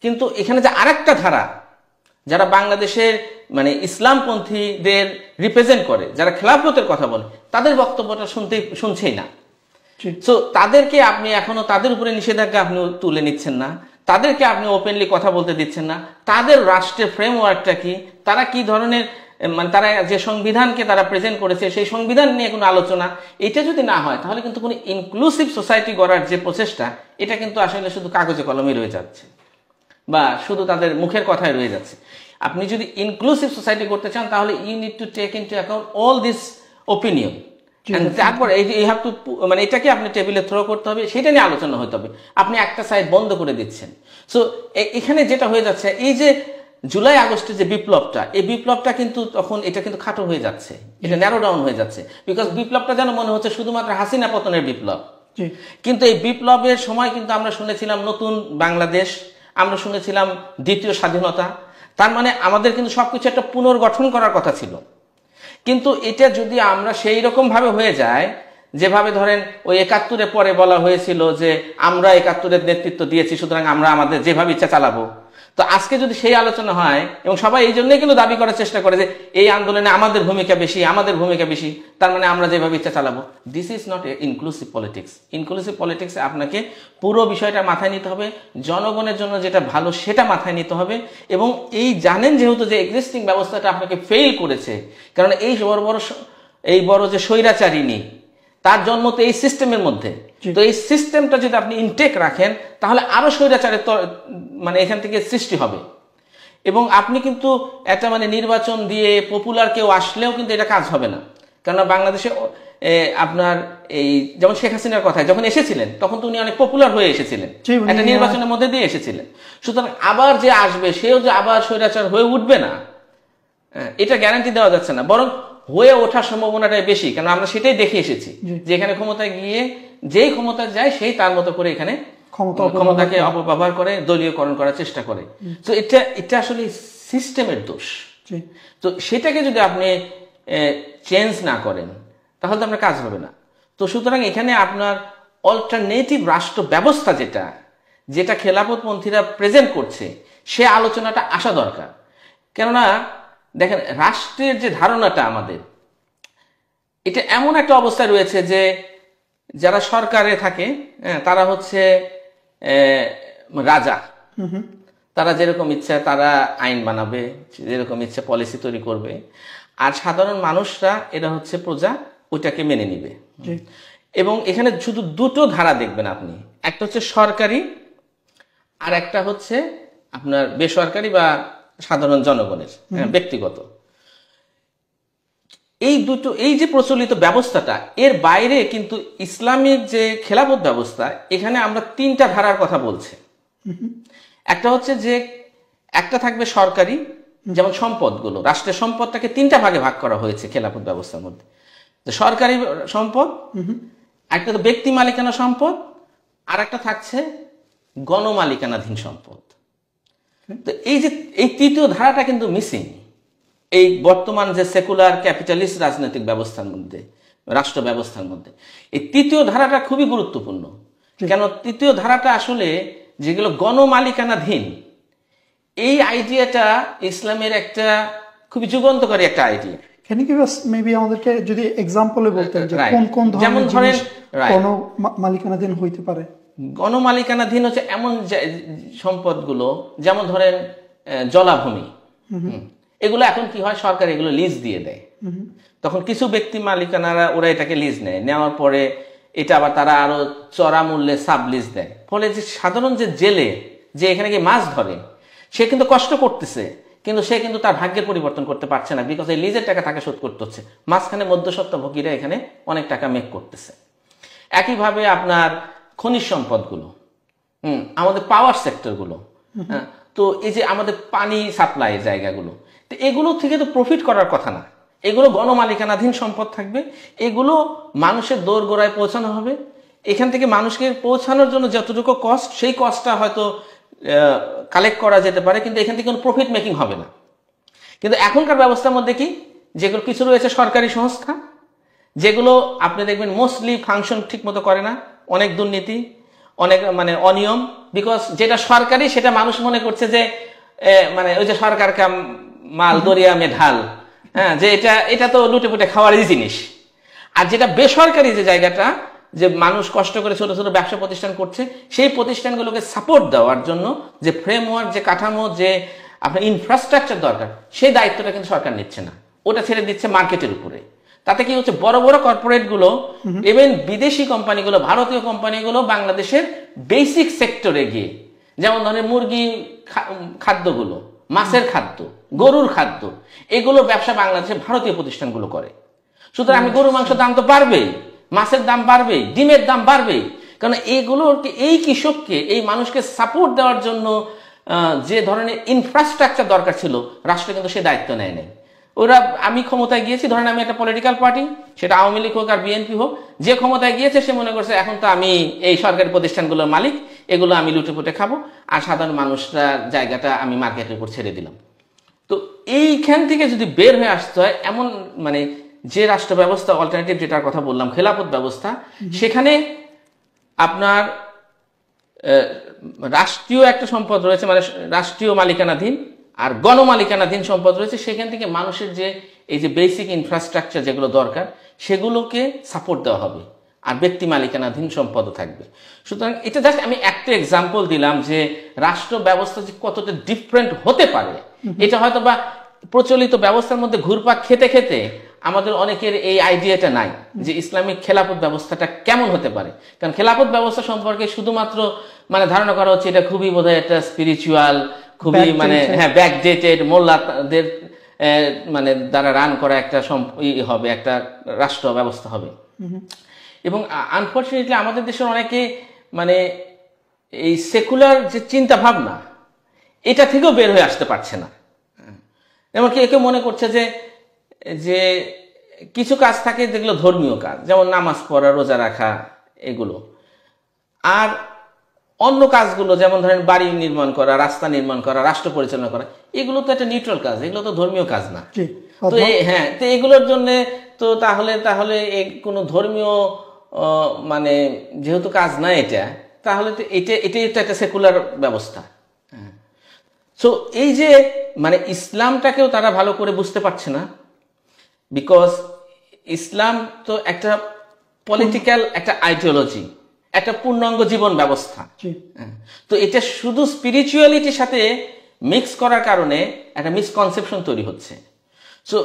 কিন্তু এখানে যে আরেকটা ধারা, যারা বাংলাদেশের মানে ইসলামপন্থীদের রিপ্রেজেন্ট করে, যারা খেলাফতের কথা বলে, তাদের বক্তব্যটা শুনছেই না। সো তাদেরকে আপনি এখনো তাদের উপরে নিষেধাজ্ঞা আপনি তুলে নিচ্ছেন না, তাদেরকে আপনি ওপেনলি কথা বলতে দিচ্ছেন না। তাদের রাষ্ট্রের ফ্রেমওয়ার্কটা কি, তারা কি ধরনের মানে তারা যে সংবিধানকে তারা প্রেজেন্ট করেছে, সেই সংবিধান নিয়ে কোনো আলোচনা, এটা যদি না হয়, তাহলে কিন্তু কোনো ইনক্লুসিভ সোসাইটি গড়ার যে প্রচেষ্টা, এটা কিন্তু আসলে শুধু কাগজে কলমে রয়ে যাচ্ছে, বা শুধু তাদের মুখের কথায় রয়ে যাচ্ছে। আপনি যদি ইনক্লুসিভ সোসাইটি করতে চান, তাহলে you need to take into account all this opinion, তারপর ইউ হ্যাভ টু মানে এটাকে আপনি টেবিলে থ্রো করতে হবে, সেটা নিয়ে আলোচনা হতে হবে। আপনি একটা সাইড বন্ধ করে দিচ্ছেন। সো এখানে যেটা হয়ে যাচ্ছে, এই যে জুলাই আগস্টের যে বিপ্লবটা, এই বিপ্লবটা কিন্তু তখন এটা কিন্তু খাটো হয়ে যাচ্ছে, এটা ন্যারো ডাউন হয়ে যাচ্ছে। বিকজ বিপ্লবটা যেন মনে হচ্ছে শুধুমাত্র হাসিনা পতনের বিপ্লব, কিন্তু এই বিপ্লবের সময় কিন্তু আমরা শুনেছিলাম নতুন বাংলাদেশ, আমরা শুনেছিলাম দ্বিতীয় স্বাধীনতা। তার মানে আমাদের কিন্তু সবকিছু একটা পুনর্গঠন করার কথা ছিল। কিন্তু এটা যদি আমরা সেই রকম ভাবে হয়ে যায়, যেভাবে ধরেন ওই ৭১-এর পরে বলা হয়েছিল যে আমরা ৭১-এর নেতৃত্ব দিয়েছি, সুতরাং আমরা আমাদের যেভাবে ইচ্ছা চালাবো। তো আজকে যদি সেই আলোচনা হয়, এবং সবাই এই জন্যই কিন্তু দাবি করার চেষ্টা করে যে এই আন্দোলনে আমাদের ভূমিকা বেশি, তার মানে আমরা যেভাবে ইচ্ছা চালাবো, this is not inclusive politics. Inclusive পলিটিক্সে আপনাকে পুরো বিষয়টা মাথায় নিতে হবে, জনগণের জন্য যেটা ভালো সেটা মাথায় নিতে হবে। এবং এই জানেন যেহেতু যে এক্সিস্টিং ব্যবস্থাটা আপনাকে ফেল করেছে, কারণ এই বড় যে স্বৈরাচারিণী, তার জন্ম তো এই সিস্টেমের মধ্যে। তো এই সিস্টেমটা যদি আপনি ইনটেক রাখেন তাহলে আরো স্বৈরাচারের মানে এখান থেকে সৃষ্টি হবে। এবং আপনি কিন্তু একটা মানে নির্বাচন দিয়ে পপুলার কেউ আসলেও কিন্তু এটা কাজ হবে না। কেননা বাংলাদেশে আপনার এই যেমন শেখ হাসিনার কথায় যখন এসেছিলেন তখন তো উনি অনেক পপুলার হয়ে এসেছিলেন, একটা নির্বাচনের মধ্যে দিয়ে এসেছিলেন। সুতরাং আবার যে আসবে সেও যে আবার স্বৈরাচার হয়ে উঠবে না এটা গ্যারান্টি দেওয়া যাচ্ছে না, বরং হয়ে ওঠার সম্ভাবনাটাই বেশি। কারণ আমরা সেটাই দেখে এসেছি যে এখানে ক্ষমতায় গিয়ে যেই ক্ষমতা যায় সেই তার মতো করে এখানে ক্ষমতাকে অপব্যবহার করে দলীয়করণ করার চেষ্টা করে। তো এটা আসলে সিস্টেমের দোষ। তো সেটাকে যদি আপনি চেঞ্জ না করেন তাহলে তো আপনার কাজ হবে না। তো সুতরাং এখানে আপনার অল্টারনেটিভ রাষ্ট্র ব্যবস্থা যেটা খেলাফতপন্থীরা প্রেজেন্ট করছে সে আলোচনাটা আসা দরকার। কেননা দেখেন রাষ্ট্রের যে ধারণাটা আমাদের এটা এমন একটা অবস্থায় রয়েছে যে যারা সরকারে থাকে তারা হচ্ছে রাজা, তারা যেরকম ইচ্ছা তারা আইন বানাবে, যেরকম ইচ্ছা পলিসি তৈরি করবে, আর সাধারণ মানুষরা এরা হচ্ছে প্রজা, ওইটাকে মেনে নিবে। এবং এখানে শুধু দুটো ধারা দেখবেন আপনি, একটা হচ্ছে সরকারি আর একটা হচ্ছে আপনার বেসরকারি বা সাধারণ জনগণের ব্যক্তিগত। এই যে প্রচলিত ব্যবস্থাটা এর বাইরে কিন্তু ইসলামিক যে খেলাফত ব্যবস্থা এখানে আমরা তিনটা ধারার কথা বলছি। একটা হচ্ছে যে একটা থাকবে সরকারি, যেমন সম্পদগুলো, রাষ্ট্রের সম্পদটাকে তিনটা ভাগে ভাগ করা হয়েছে খেলাফত ব্যবস্থার মধ্যে। সরকারি সম্পদ, একটা তো ব্যক্তি মালিকানা সম্পদ, আর একটা থাকছে গণমালিকানাধীন সম্পদ। তো এই তৃতীয় ধারাটা কিন্তু মিসিং এই বর্তমান যে সেকুলার ক্যাপিটালিস্ট রাজনৈতিক ব্যবস্থার মধ্যে, রাষ্ট্র ব্যবস্থার মধ্যে এই তৃতীয় ধারাটা খুবই গুরুত্বপূর্ণ। কেন তৃতীয় ধারাটা আসলে যেগুলো গণমালিকানাধীন, এই আইডিয়াটা ইসলামের একটা খুবই যুগান্তকারী একটা idea. Can you give us maybe আমাদেরকে যদি এক্সাম্পলে বলতেন যে কোন ধরনের জিনিস গণমালিকানাধীন হইতে পারে? গণমালিকানাধীন হচ্ছে এমন সম্পদগুলো, যেমন ধরেন জলাভূমি, এগুলো এখন কি হয়, সরকার এগুলো লিজ দিয়ে দেয়। তখন কিছু ব্যক্তি মালিকানারা ওরা এটাকে লিজ নেয়, নেওয়ার পরে এটা আবার তারা আরো চড়া মূল্যে সাব লিজ দেয়। ফলে যে সাধারণ যে জেলে যে এখানে গিয়ে মাছ ধরে সে কিন্তু কষ্ট করতেছে, কিন্তু সে কিন্তু তার ভাগ্যের পরিবর্তন করতে পারছে না, বিকজ এই লিজের টাকা তাকে শোধ করতে হচ্ছে। মাঝখানে মধ্যস্বত্বভোগীরা এখানে অনেক টাকা মেক করতেছে। একইভাবে আপনার খনিজ সম্পদগুলো, আমাদের পাওয়ার সেক্টরগুলো, তো এই যে আমাদের পানি সাপ্লাই জায়গাগুলো, তো এগুলো থেকে তো প্রফিট করার কথা না, এগুলো গণমালিকানাধীন সম্পদ থাকবে। এগুলো মানুষের দোরগোড়ায় পৌঁছানো হবে। এখান থেকে মানুষকে পৌঁছানোর জন্য যতটুকু কস্ট, সেই কস্টটা হয়তো কালেক্ট করা যেতে পারে, কিন্তু এখান থেকে কোনো প্রফিট মেকিং হবে না। কিন্তু এখনকার ব্যবস্থার মধ্যে কি, যেগুলো কিছু রয়েছে সরকারি সংস্থা, যেগুলো আপনি দেখবেন মোস্টলি ফাংশন ঠিক মতো করে না, অনেক দুর্নীতি, অনেক মানে অনিয়ম। বিকজ যেটা সরকারি সেটা মানুষ মনে করছে যে মানে ওই যে সরকার কাম মাল দরিয়া মে ঢাল, যে এটা তো লুটে পুটে খাওয়ারই জিনিস। আর যেটা বেসরকারি যে জায়গাটা, যে মানুষ কষ্ট করে ছোট ছোট ব্যবসা প্রতিষ্ঠান করছে, সেই প্রতিষ্ঠানগুলোকে সাপোর্ট দেওয়ার জন্য যে ফ্রেমওয়ার্ক, যে কাঠামো, যে আপনার ইনফ্রাস্ট্রাকচার দরকার, সেই দায়িত্বটা কিন্তু সরকার নিচ্ছে না, ওটা ছেড়ে দিচ্ছে মার্কেটের উপরে। তাতে কি হচ্ছে, বড় বড় কর্পোরেটগুলো, ইভেন বিদেশি কোম্পানিগুলো, ভারতীয় কোম্পানিগুলো বাংলাদেশের বেসিক সেক্টরে গিয়ে, যেমন ধরেন মুরগি খাদ্যগুলো, মাছের খাদ্য, গরুর খাদ্য, এগুলো ব্যবসা বাংলাদেশের ভারতীয় প্রতিষ্ঠানগুলো করে। সুতরাং আমি গরুর মাংসের দাম তো বাড়বেই, মাছের দাম বাড়বেই, ডিমের দাম বাড়বেই। কারণ এইগুলোকে, এই কৃষককে, এই মানুষকে সাপোর্ট দেওয়ার জন্য যে ধরনের ইনফ্রাস্ট্রাকচার দরকার ছিল, রাষ্ট্র কিন্তু সে দায়িত্ব নেয় নাই। ওরা, আমি ক্ষমতায় গিয়েছি, ধরেন আমি একটা পলিটিক্যাল পার্টি, সেটা আওয়ামী লীগ হোক আর বিএনপি হোক, যে ক্ষমতায় গিয়েছে সে মনে করছে এখন তো আমি এই সরকারি প্রতিষ্ঠানগুলোর মালিক, এগুলো আমি লুটে পুটে খাবো, আর সাধারণ মানুষরা জায়গাটা আমি মার্কেটের উপর ছেড়ে দিলাম। তো এইখান থেকে যদি বের হয়ে আসতে হয়, এমন মানে যে রাষ্ট্র ব্যবস্থা অল্টারনেটিভ যেটার কথা বললাম, খেলাফত ব্যবস্থা, সেখানে আপনার রাষ্ট্রীয় একটা সম্পদ রয়েছে, মানে রাষ্ট্রীয় মালিকানাধীন, আর গণমালিকানাধীন সম্পদ রয়েছে। সেখান থেকে মানুষের যে এই যে বেসিক ইনফ্রাস্ট্রাকচার যেগুলো দরকার, সেগুলোকে সাপোর্ট দেওয়া হবে, আর ব্যক্তি মালিকানাধীন সম্পদও থাকবে। সুতরাং এটা জাস্ট আমি একটা এক্সাম্পল দিলাম যে রাষ্ট্র ব্যবস্থা যে কতটা ডিফারেন্ট হতে পারে। এটা হয়তো বা প্রচলিত ব্যবস্থার মধ্যে ঘুরপাক খেতে খেতে আমাদের অনেকের এই আইডিয়াটা নাই যে ইসলামিক খেলাফত ব্যবস্থাটা কেমন হতে পারে। কারণ খেলাফত ব্যবস্থা সম্পর্কে শুধুমাত্র মানে ধারণা করা হচ্ছে এটা খুবই বোধহয় একটা স্পিরিচুয়াল, খুবই মানে হ্যাঁ ব্যাকডেটেড মোল্লাদের মানে দ্বারা রান করা একটা হবে, একটা রাষ্ট্র ব্যবস্থা হবে। এবং আনফর্চুনেটলি আমাদের দেশের অনেকে মানে এই সেকুলার যে চিন্তা ভাবনা এটা থেকেও বের হয়ে আসতে পারছে না। এমনকি একে মনে করছে যে যে কিছু কাজ থাকে যেগুলো ধর্মীয় কাজ, যেমন নামাজ পড়া, রোজা রাখা, এগুলো। আর অন্য কাজগুলো যেমন ধরেন বাড়ি নির্মাণ করা, রাস্তা নির্মাণ করা, রাষ্ট্র পরিচালনা করা, এগুলো তো একটা নিউট্রাল কাজ, এগুলো তো ধর্মীয় কাজ না। তো হ্যাঁ, তো এগুলোর জন্য তো তাহলে কোনো ধর্মীয় মানে যেহেতু কাজ না এটা, তাহলে তো এটাই তো একটা সেকুলার ব্যবস্থা। সো এই যে মানে ইসলামটাকেও তারা ভালো করে বুঝতে পারছে না, বিকজ ইসলাম তো একটা পলিটিক্যাল একটা আইডিওলজি, একটা পূর্ণাঙ্গ জীবন ব্যবস্থা। তো এটা শুধু স্পিরিচুয়ালিটির সাথে মিক্স করার কারণে একটা মিসকনসেপশন তৈরি হচ্ছে। সো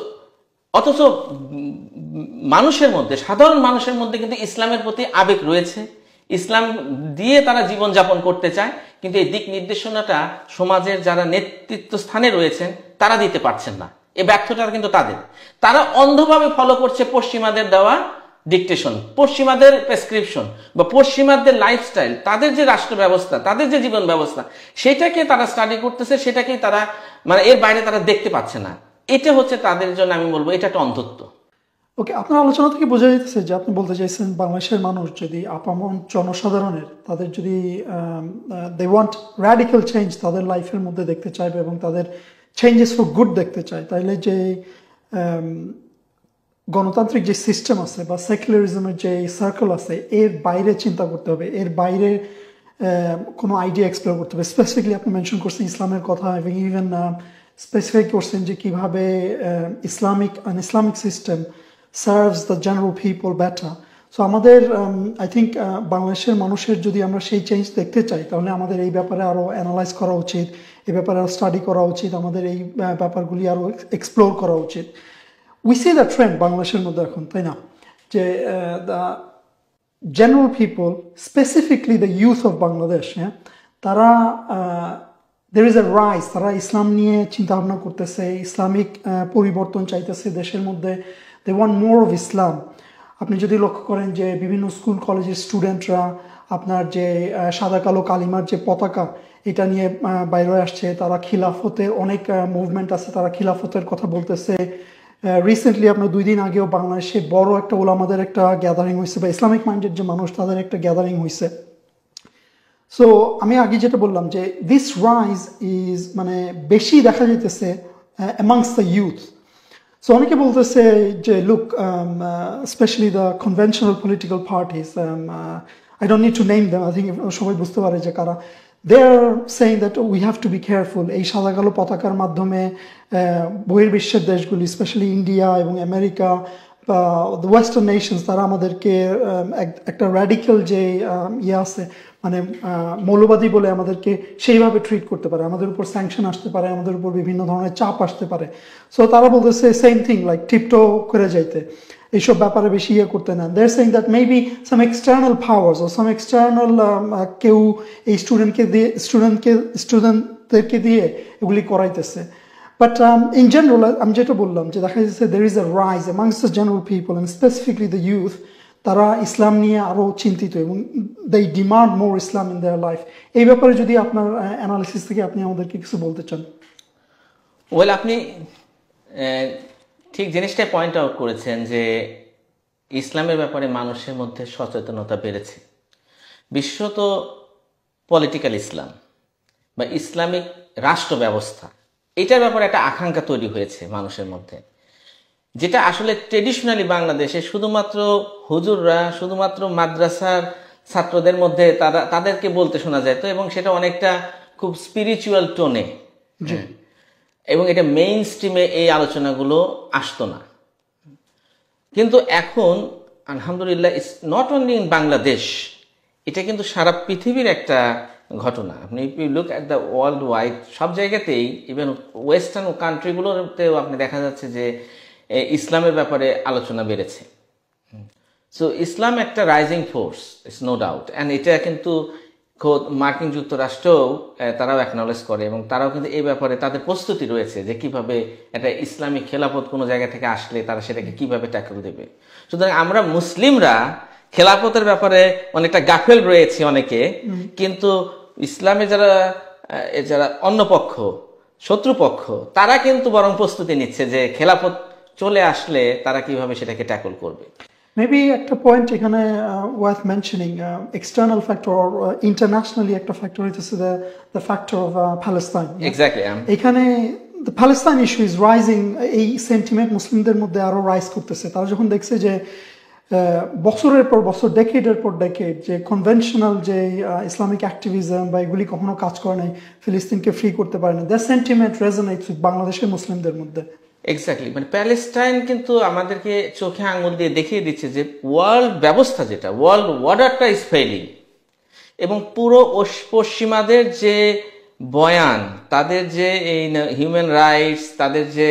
অথচ মানুষের মধ্যে, সাধারণ মানুষের মধ্যে কিন্তু ইসলামের প্রতি আবেগ রয়েছে, ইসলাম দিয়ে তারা জীবনযাপন করতে চায়, কিন্তু এই দিক নির্দেশনাটা সমাজের যারা নেতৃত্ব স্থানে রয়েছেন তারা দিতে পারছেন না। এই ব্যর্থতা কিন্তু তারা অন্ধভাবে ফলো করছে পশ্চিমাদের দেওয়া ডিকটেশন, পশ্চিমাদের প্রেসক্রিপশন বা পশ্চিমাদের লাইফস্টাইল, তাদের যে রাষ্ট্র ব্যবস্থা, তাদের যে জীবন ব্যবস্থা, সেটাকে তারা স্টাডি করতেছে, সেটাকেই তারা মানে এর বাইরে তারা দেখতে পাচ্ছে না। এটা হচ্ছে তাদের জন্য আমি বলবো এটা একটা অন্ধত্ব। ওকে, আপনার আলোচনা থেকে বোঝা যাচ্ছে যে আপনি বলতে চাইছেন বাংলাদেশের মানুষ যদি আপামর জনসাধারণের তাদের যদি দে ওয়ান্ট র্যাডিক্যাল চেঞ্জ তাদের লাইফের মধ্যে দেখতে চাইবে এবং তাদের চেঞ্জেস ফর গুড দেখতে চায়, তাইলে যে গণতান্ত্রিক যে সিস্টেম আছে বা সেকুলারিজমের যে সার্কেল আছে এর বাইরে চিন্তা করতে হবে, এর বাইরে কোনো আইডিয়া এক্সপ্লোর করতে হবে। স্পেসিফিকলি আপনি মেনশন করছেন ইসলামের কথা এবং ইভেন স্পেসিফাই করছেন যে কীভাবে Islamic system serves the general people better. So আমাদের আই থিঙ্ক বাংলাদেশের মানুষের যদি আমরা সেই চেঞ্জ দেখতে চাই তাহলে আমাদের এই ব্যাপারে আরও অ্যানালাইজ করা উচিত, এই ব্যাপারে আরও স্টাডি করা উচিত, আমাদের এই ব্যাপারগুলি আরও এক্সপ্লোর করা উচিত। উই সি দ্য ট্রেন্ড বাংলাদেশের মধ্যে এখন, তাই না, যে the general people, specifically the youth of Bangladesh, হ্যাঁ, তারা there is a rise, তারা ইসলাম নিয়ে চিন্তা ভাবনা করতেছে, ইসলামিক পরিবর্তন চাইতেছে দেশের মধ্যে, they want more of Islam। আপনি যদি লক্ষ্য করেন যে বিভিন্ন স্কুল কলেজের স্টুডেন্টরা আপনার যে সাদা কালো কালিমার যে পতাকা এটা নিয়ে বাইরে আসছে, তারা খিলাফতের অনেক মুভমেন্ট আছে, তারা খিলাফতের কথা বলতেছে। রিসেন্টলি আপনার 2 দিন আগেও বাংলাদেশে বড় একটা ওলামাদের একটা গ্যাদারিং হয়েছে বা ইসলামিক মাইন্ডেড যে মানুষ তাদের একটা গ্যাদারিং হয়েছে। সো আমি আগে যেটা বললাম যে দিস রাইজ ইজ মানে বেশি দেখা যেতেছে অ্যামাংস্ট দ্য ইউথ। সো অনেকে বলতেছে যে look, specially the conventional political parties, I don't need to name them, I think সবাই বুঝতে পারে যে কারা, they are saying that we have to be careful. এই সাদা কালো পতাকার মাধ্যমে বহির্বিশ্বের দেশগুলি, স্পেশালি ইন্ডিয়া এবং আমেরিকা বা দ্য ওয়েস্টার্ন নেশনস, তারা আমাদেরকে একটা র্যাডিক্যাল যে ইয়ে আছে মানে মৌলবাদী বলে আমাদেরকে সেইভাবে ট্রিট করতে পারে, আমাদের উপর স্যাংশন আসতে পারে, আমাদের উপর বিভিন্ন ধরনের চাপ আসতে পারে। সো তারা বলতেছে সেম থিং, লাইক টিপটো করে যাইতে, এইসব ব্যাপারে বেশি ইয়ে করতে না। They are saying that maybe some external powers ও সাম এক্সটার্নাল কেউ এই স্টুডেন্টদেরকে দিয়ে এগুলি করাইতেছে। বাট ইন জেনারেল আমি যেটা বললাম যে দেখা যাচ্ছে there is a rise amongst the general people and specifically the youth, তারা ইসলাম নিয়ে আরও চিন্তিত এবং they demand more Islam in their life. এই ব্যাপারে যদি আপনার অ্যানালিসিস থেকে আপনি আমাদেরকে কিছু বলতে চান। ওয়েল, আপনি ঠিক জিনিসটাই পয়েন্ট আউট করেছেন যে ইসলামের ব্যাপারে মানুষের মধ্যে সচেতনতা বেড়েছে। বিশেষত পলিটিক্যাল ইসলাম বা ইসলামিক রাষ্ট্র ব্যবস্থা, এটার ব্যাপারে একটা আকাঙ্ক্ষা তৈরি হয়েছে মানুষের মধ্যে, যেটা আসলে ট্রেডিশনালি বাংলাদেশে শুধুমাত্র হুজুররা, শুধুমাত্র মাদ্রাসার ছাত্রদের মধ্যে তাদেরকে বলতে শোনা যেত এবং সেটা অনেকটা খুব স্পিরিচুয়াল টোনে, এবং এটা মেইন স্ট্রিমে এই আলোচনাগুলো আসতো না। কিন্তু এখন আলহামদুলিল্লাহ, it's not only in Bangladesh, এটা কিন্তু সারা পৃথিবীর একটা ঘটনা। আপনি if you look at the world wide, সব জায়গাতেই, ইভেন ওয়েস্টার্ন কান্ট্রিগুলোতেও আপনি দেখা যাচ্ছে যে ইসলামের ব্যাপারে আলোচনা বেড়েছে। সো ইসলাম একটা rising force, it's no doubt, and এটা কিন্তু খোদ মার্কিন যুক্তরাষ্ট্রও তারাও অ্যাকনলেজ করে, এবং তারাও কিন্তু এই ব্যাপারে তাদের প্রস্তুতি রয়েছে যে কিভাবে একটা ইসলামিক খেলাফত কোনো জায়গা থেকে আসলে তারা সেটাকে কিভাবে ট্যাকল দেবে। সুতরাং আমরা মুসলিমরা খেলাফতের ব্যাপারে অনেকটা গাফেল রয়েছে অনেকে, কিন্তু ইসলামে যারা অন্য পক্ষ, শত্রুপক্ষ, তারা কিন্তু বরং প্রস্তুতি নিচ্ছে যে খেলাফত চলে আসলে তারা কিভাবে সেটাকে ট্যাকল করবে। মেবি একটা পয়েন্ট এখানে worth mentioning, external factor or internationally একটা ফ্যাক্টর হইতেছে the factor of Palestine. Exactly, এখানে the Palestine issue is rising, এই সেন্টিমেন্ট মুসলিমদের মধ্যে আরো রাইজ করতেছে। তারা যখন দেখছে যে বছরের পর বছর, ডেকেডের পর ডেকেড, যে কনভেনশনাল যে ইসলামিক অ্যাক্টিভিজম বা এগুলি কখনো কাজ করে নাই, ফিলিস্তিনকে ফ্রি করতে পারে না, দ্যাট সেন্টিমেন্ট রেজোনেটস উইথ বাংলাদেশের মুসলিমদের মধ্যে। এক্স্যাক্টলি, মানে প্যালেস্টাইন কিন্তু আমাদেরকে চোখে আঙুল দিয়ে দেখিয়ে দিচ্ছে যে ওয়ার্ল্ড ব্যবস্থা, যেটা ওয়ার্ল্ড অর্ডারটা ইজ ফেইলিং, এবং পুরো পশ্চিমাদের যে বয়ান, তাদের যে এই হিউম্যান রাইটস, তাদের যে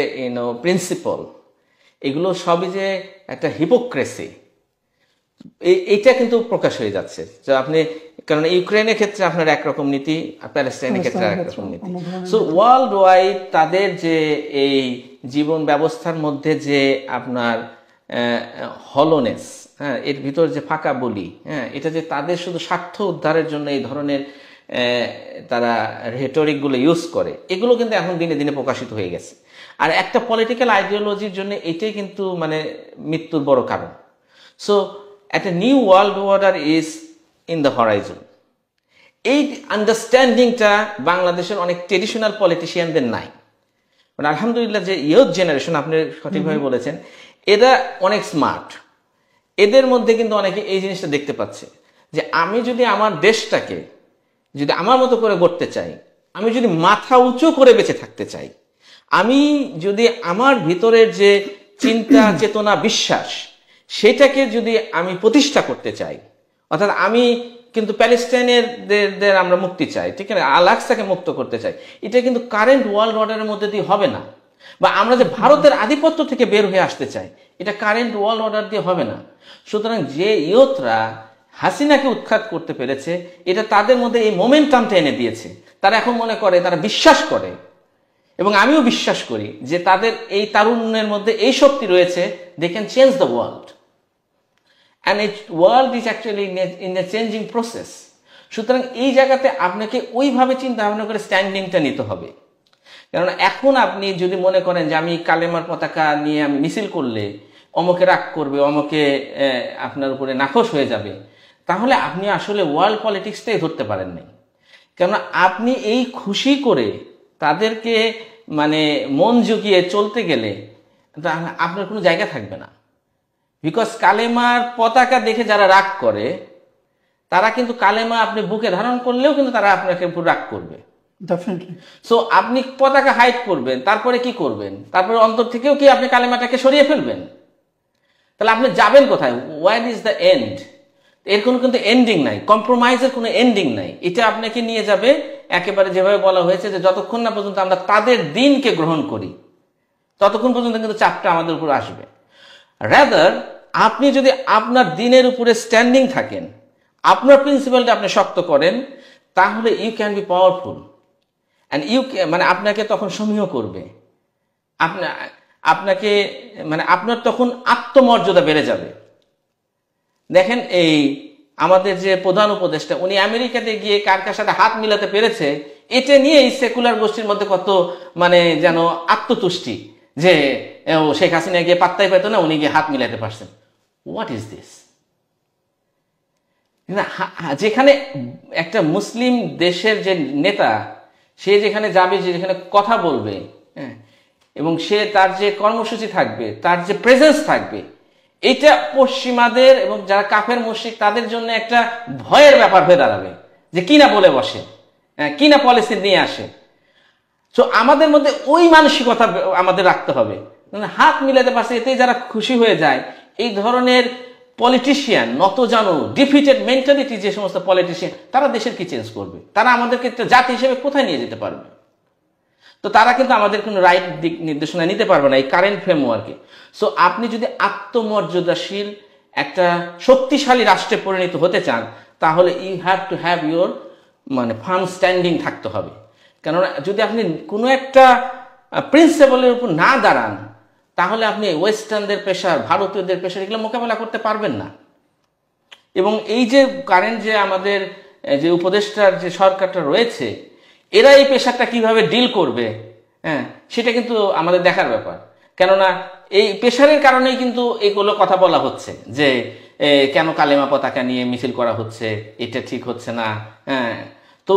প্রিন্সিপাল, এগুলো সবই যে একটা হিপোক্রেসি, এইটা কিন্তু প্রকাশ হয়ে যাচ্ছে। যে আপনি, কারণ ইউক্রেনের ক্ষেত্রে আপনার একরকম নীতি, প্যালেস্টাইনের ক্ষেত্রে একরকম নীতি। সো ওয়ার্ল্ড ওয়াইড তাদের যে এই জীবন ব্যবস্থার মধ্যে যে আপনার হলোনেস, হ্যাঁ, এর ভিতর যে ফাঁকা বলি, হ্যাঁ, এটা যে তাদের শুধু স্বার্থ উদ্ধারের জন্য এই ধরনের তারা রেটরিকগুলো ইউজ করে, এগুলো কিন্তু এখন দিনে দিনে প্রকাশিত হয়ে গেছে। আর একটা পলিটিক্যাল আইডিওলজির জন্য এটাই কিন্তু মানে মৃত্যুর বড় কারণ। সো একটা new world order is in the Horizon. এই আন্ডারস্ট্যান্ডিংটা বাংলাদেশের অনেক ট্রেডিশনাল পলিটিশিয়ানদের নাই। মানে আলহামদুলিল্লাহ যে ইয়ুথ জেনারেশন, আপনি সঠিকভাবে বলেছেন, এরা অনেক স্মার্ট। এদের মধ্যে কিন্তু অনেকে এই জিনিসটা দেখতে পাচ্ছে যে আমি যদি আমার দেশটাকে যদি আমার মতো করে গড়তে চাই, আমি যদি মাথা উঁচু করে বেঁচে থাকতে চাই, আমি যদি আমার ভিতরের যে চিন্তা, চেতনা, বিশ্বাস, সেটাকে যদি আমি প্রতিষ্ঠা করতে চাই, অর্থাৎ আমি কিন্তু প্যালেস্টাইনের আমরা মুক্তি চাই, ঠিক আছে, আল-আকসাকে মুক্ত করতে চাই, এটা কিন্তু কারেন্ট ওয়ার্ল্ড অর্ডারের মধ্যে দিয়ে হবে না। বা আমরা যে ভারতের আধিপত্য থেকে বের হয়ে আসতে চাই, এটা কারেন্ট ওয়ার্ল্ড অর্ডার দিয়ে হবে না। সুতরাং যে ইয়ুথরা হাসিনাকে উৎখাত করতে পেরেছে, এটা তাদের মধ্যে এই মোমেন্টামটা এনে দিয়েছে। তারা এখন মনে করে, তারা বিশ্বাস করে, এবং আমিও বিশ্বাস করি যে তাদের এই তারুণ্যের মধ্যে এই শক্তি রয়েছে, they can change the world, and it world is actually in the changing process. সুতরাং এই জায়গাতে আপনাকে ওইভাবে চিন্তা ভাবনা করে স্ট্যান্ডিংটা নিতে হবে। কারণ এখন আপনি যদি মনে করেন যে আমি কালেমার পতাকা নিয়ে আমি মিছিল করলে অমকে রাগ করবে, অমকে আপনার উপরে নাখোশ হয়ে যাবে, তাহলে আপনি আসলে ওয়ার্ল্ড পলিটিক্সটাই ধরতে পারেন নাই। কেননা আপনি এই খুশি করে তাদেরকে মানে মন জুগিয়ে চলতে গেলে আপনার কোনো জায়গা থাকবে না। বিকজ কালেমার পতাকা দেখে যারা রাগ করে, তারা কিন্তু কালেমা আপনি বুকে ধারণ করলেও কিন্তু তারা আপনাকে উপর রাগ করবে। ডেফিনেটলি। সো আপনি পতাকা হাইড করবেন, তারপরে কি করবেন? তারপরে অন্তর থেকেও কি আপনি কালেমাটাকে সরিয়ে ফেলবেন? তাহলে আপনি যাবেন কোথায়? What is the end? এর কোনো কিন্তু এন্ডিং নাই, কম্প্রোমাইজের কোনো এন্ডিং নাই। এটা আপনাকে নিয়ে যাবে একেবারে যেভাবে বলা হয়েছে যে যতক্ষণ না পর্যন্ত আমরা তাদের দিনকে গ্রহণ করি, ততক্ষণ পর্যন্ত কিন্তু চাপটা আমাদের উপর আসবে। রাদার আপনি যদি আপনার দিনের উপরে স্ট্যান্ডিং থাকেন, আপনার প্রিন্সিপালটা আপনি শক্ত করেন, তাহলে you can be powerful, and you মানে আপনাকে তখন সমীহ করবে, আপনাকে মানে আপনার তখন আত্মমর্যাদা বেড়ে যাবে। দেখেন এই আমাদের যে প্রধান উপদেষ্টা, উনি আমেরিকাতে গিয়ে কার কার সাথে হাত মিলাতে পেরেছে, এটা নিয়ে এই সেকুলার গোষ্ঠীর মধ্যে কত মানে যেন আত্মতুষ্টি যে শেখ হাসিনা গিয়ে পাত্তাই পেত না, উনি গিয়ে হাত মিলাতে পারছেন। What is this? যেখানে একটা মুসলিম দেশের যে নেতা, সে যেখানে যাবে, যেখানে কথা বলবে, হ্যাঁ, এবং সে তার যে কর্মসূচি থাকবে, তার যে প্রেজেন্স থাকবে, এটা পশ্চিমাদের এবং যারা কাফের মুশরিক তাদের জন্য একটা ভয়ের ব্যাপার হয়ে দাঁড়াবে যে কিনা বলে বসে, কিনা পলিসি নিয়ে আসে। সো আমাদের মধ্যে ওই মানসিকতা আমাদের রাখতে হবে। হাত মিলাতে পারছে এতেই যারা খুশি হয়ে যায়, এই ধরনের পলিটিশিয়ান, নতজানু, ডিফিটেড মেন্টালিটি যে সমস্ত পলিটিশিয়ান, তারা দেশের কি চেঞ্জ করবে? তারা আমাদেরকে জাতি হিসেবে কোথায় নিয়ে যেতে পারবে? তো তারা কিন্তু আমাদের কোনো রাইট দিক নির্দেশনা নিতে পারবে না এই কারেন্ট ফ্রেমওয়ার্কে। সো আপনি যদি আত্মমর্যাদাশীল একটা শক্তিশালী রাষ্ট্রে পরিণত হতে চান, তাহলে you have to have your মানে ফার্ম স্ট্যান্ডিং থাকতে হবে। কেননা যদি আপনি কোনো একটা প্রিন্সিপালের উপর না দাঁড়ান, তাহলে আপনি ওয়েস্টার্নদের প্রেশার, ভারতীয়দের প্রেশার এগুলো মোকাবেলা করতে পারবেন না। এবং এই যে কারেন্ট যে আমাদের যে উপদেষ্টার যে সরকারটা রয়েছে, এরা এই প্রেশারটা কিভাবে ডিল করবে, হ্যাঁ, সেটা কিন্তু আমাদের দেখার ব্যাপার। কেননা এই প্রেশারের কারণেই কিন্তু এগুলো কথা বলা হচ্ছে যে কেন কালেমা পতাকা নিয়ে মিছিল করা হচ্ছে, এটা ঠিক হচ্ছে না। হ্যাঁ, তো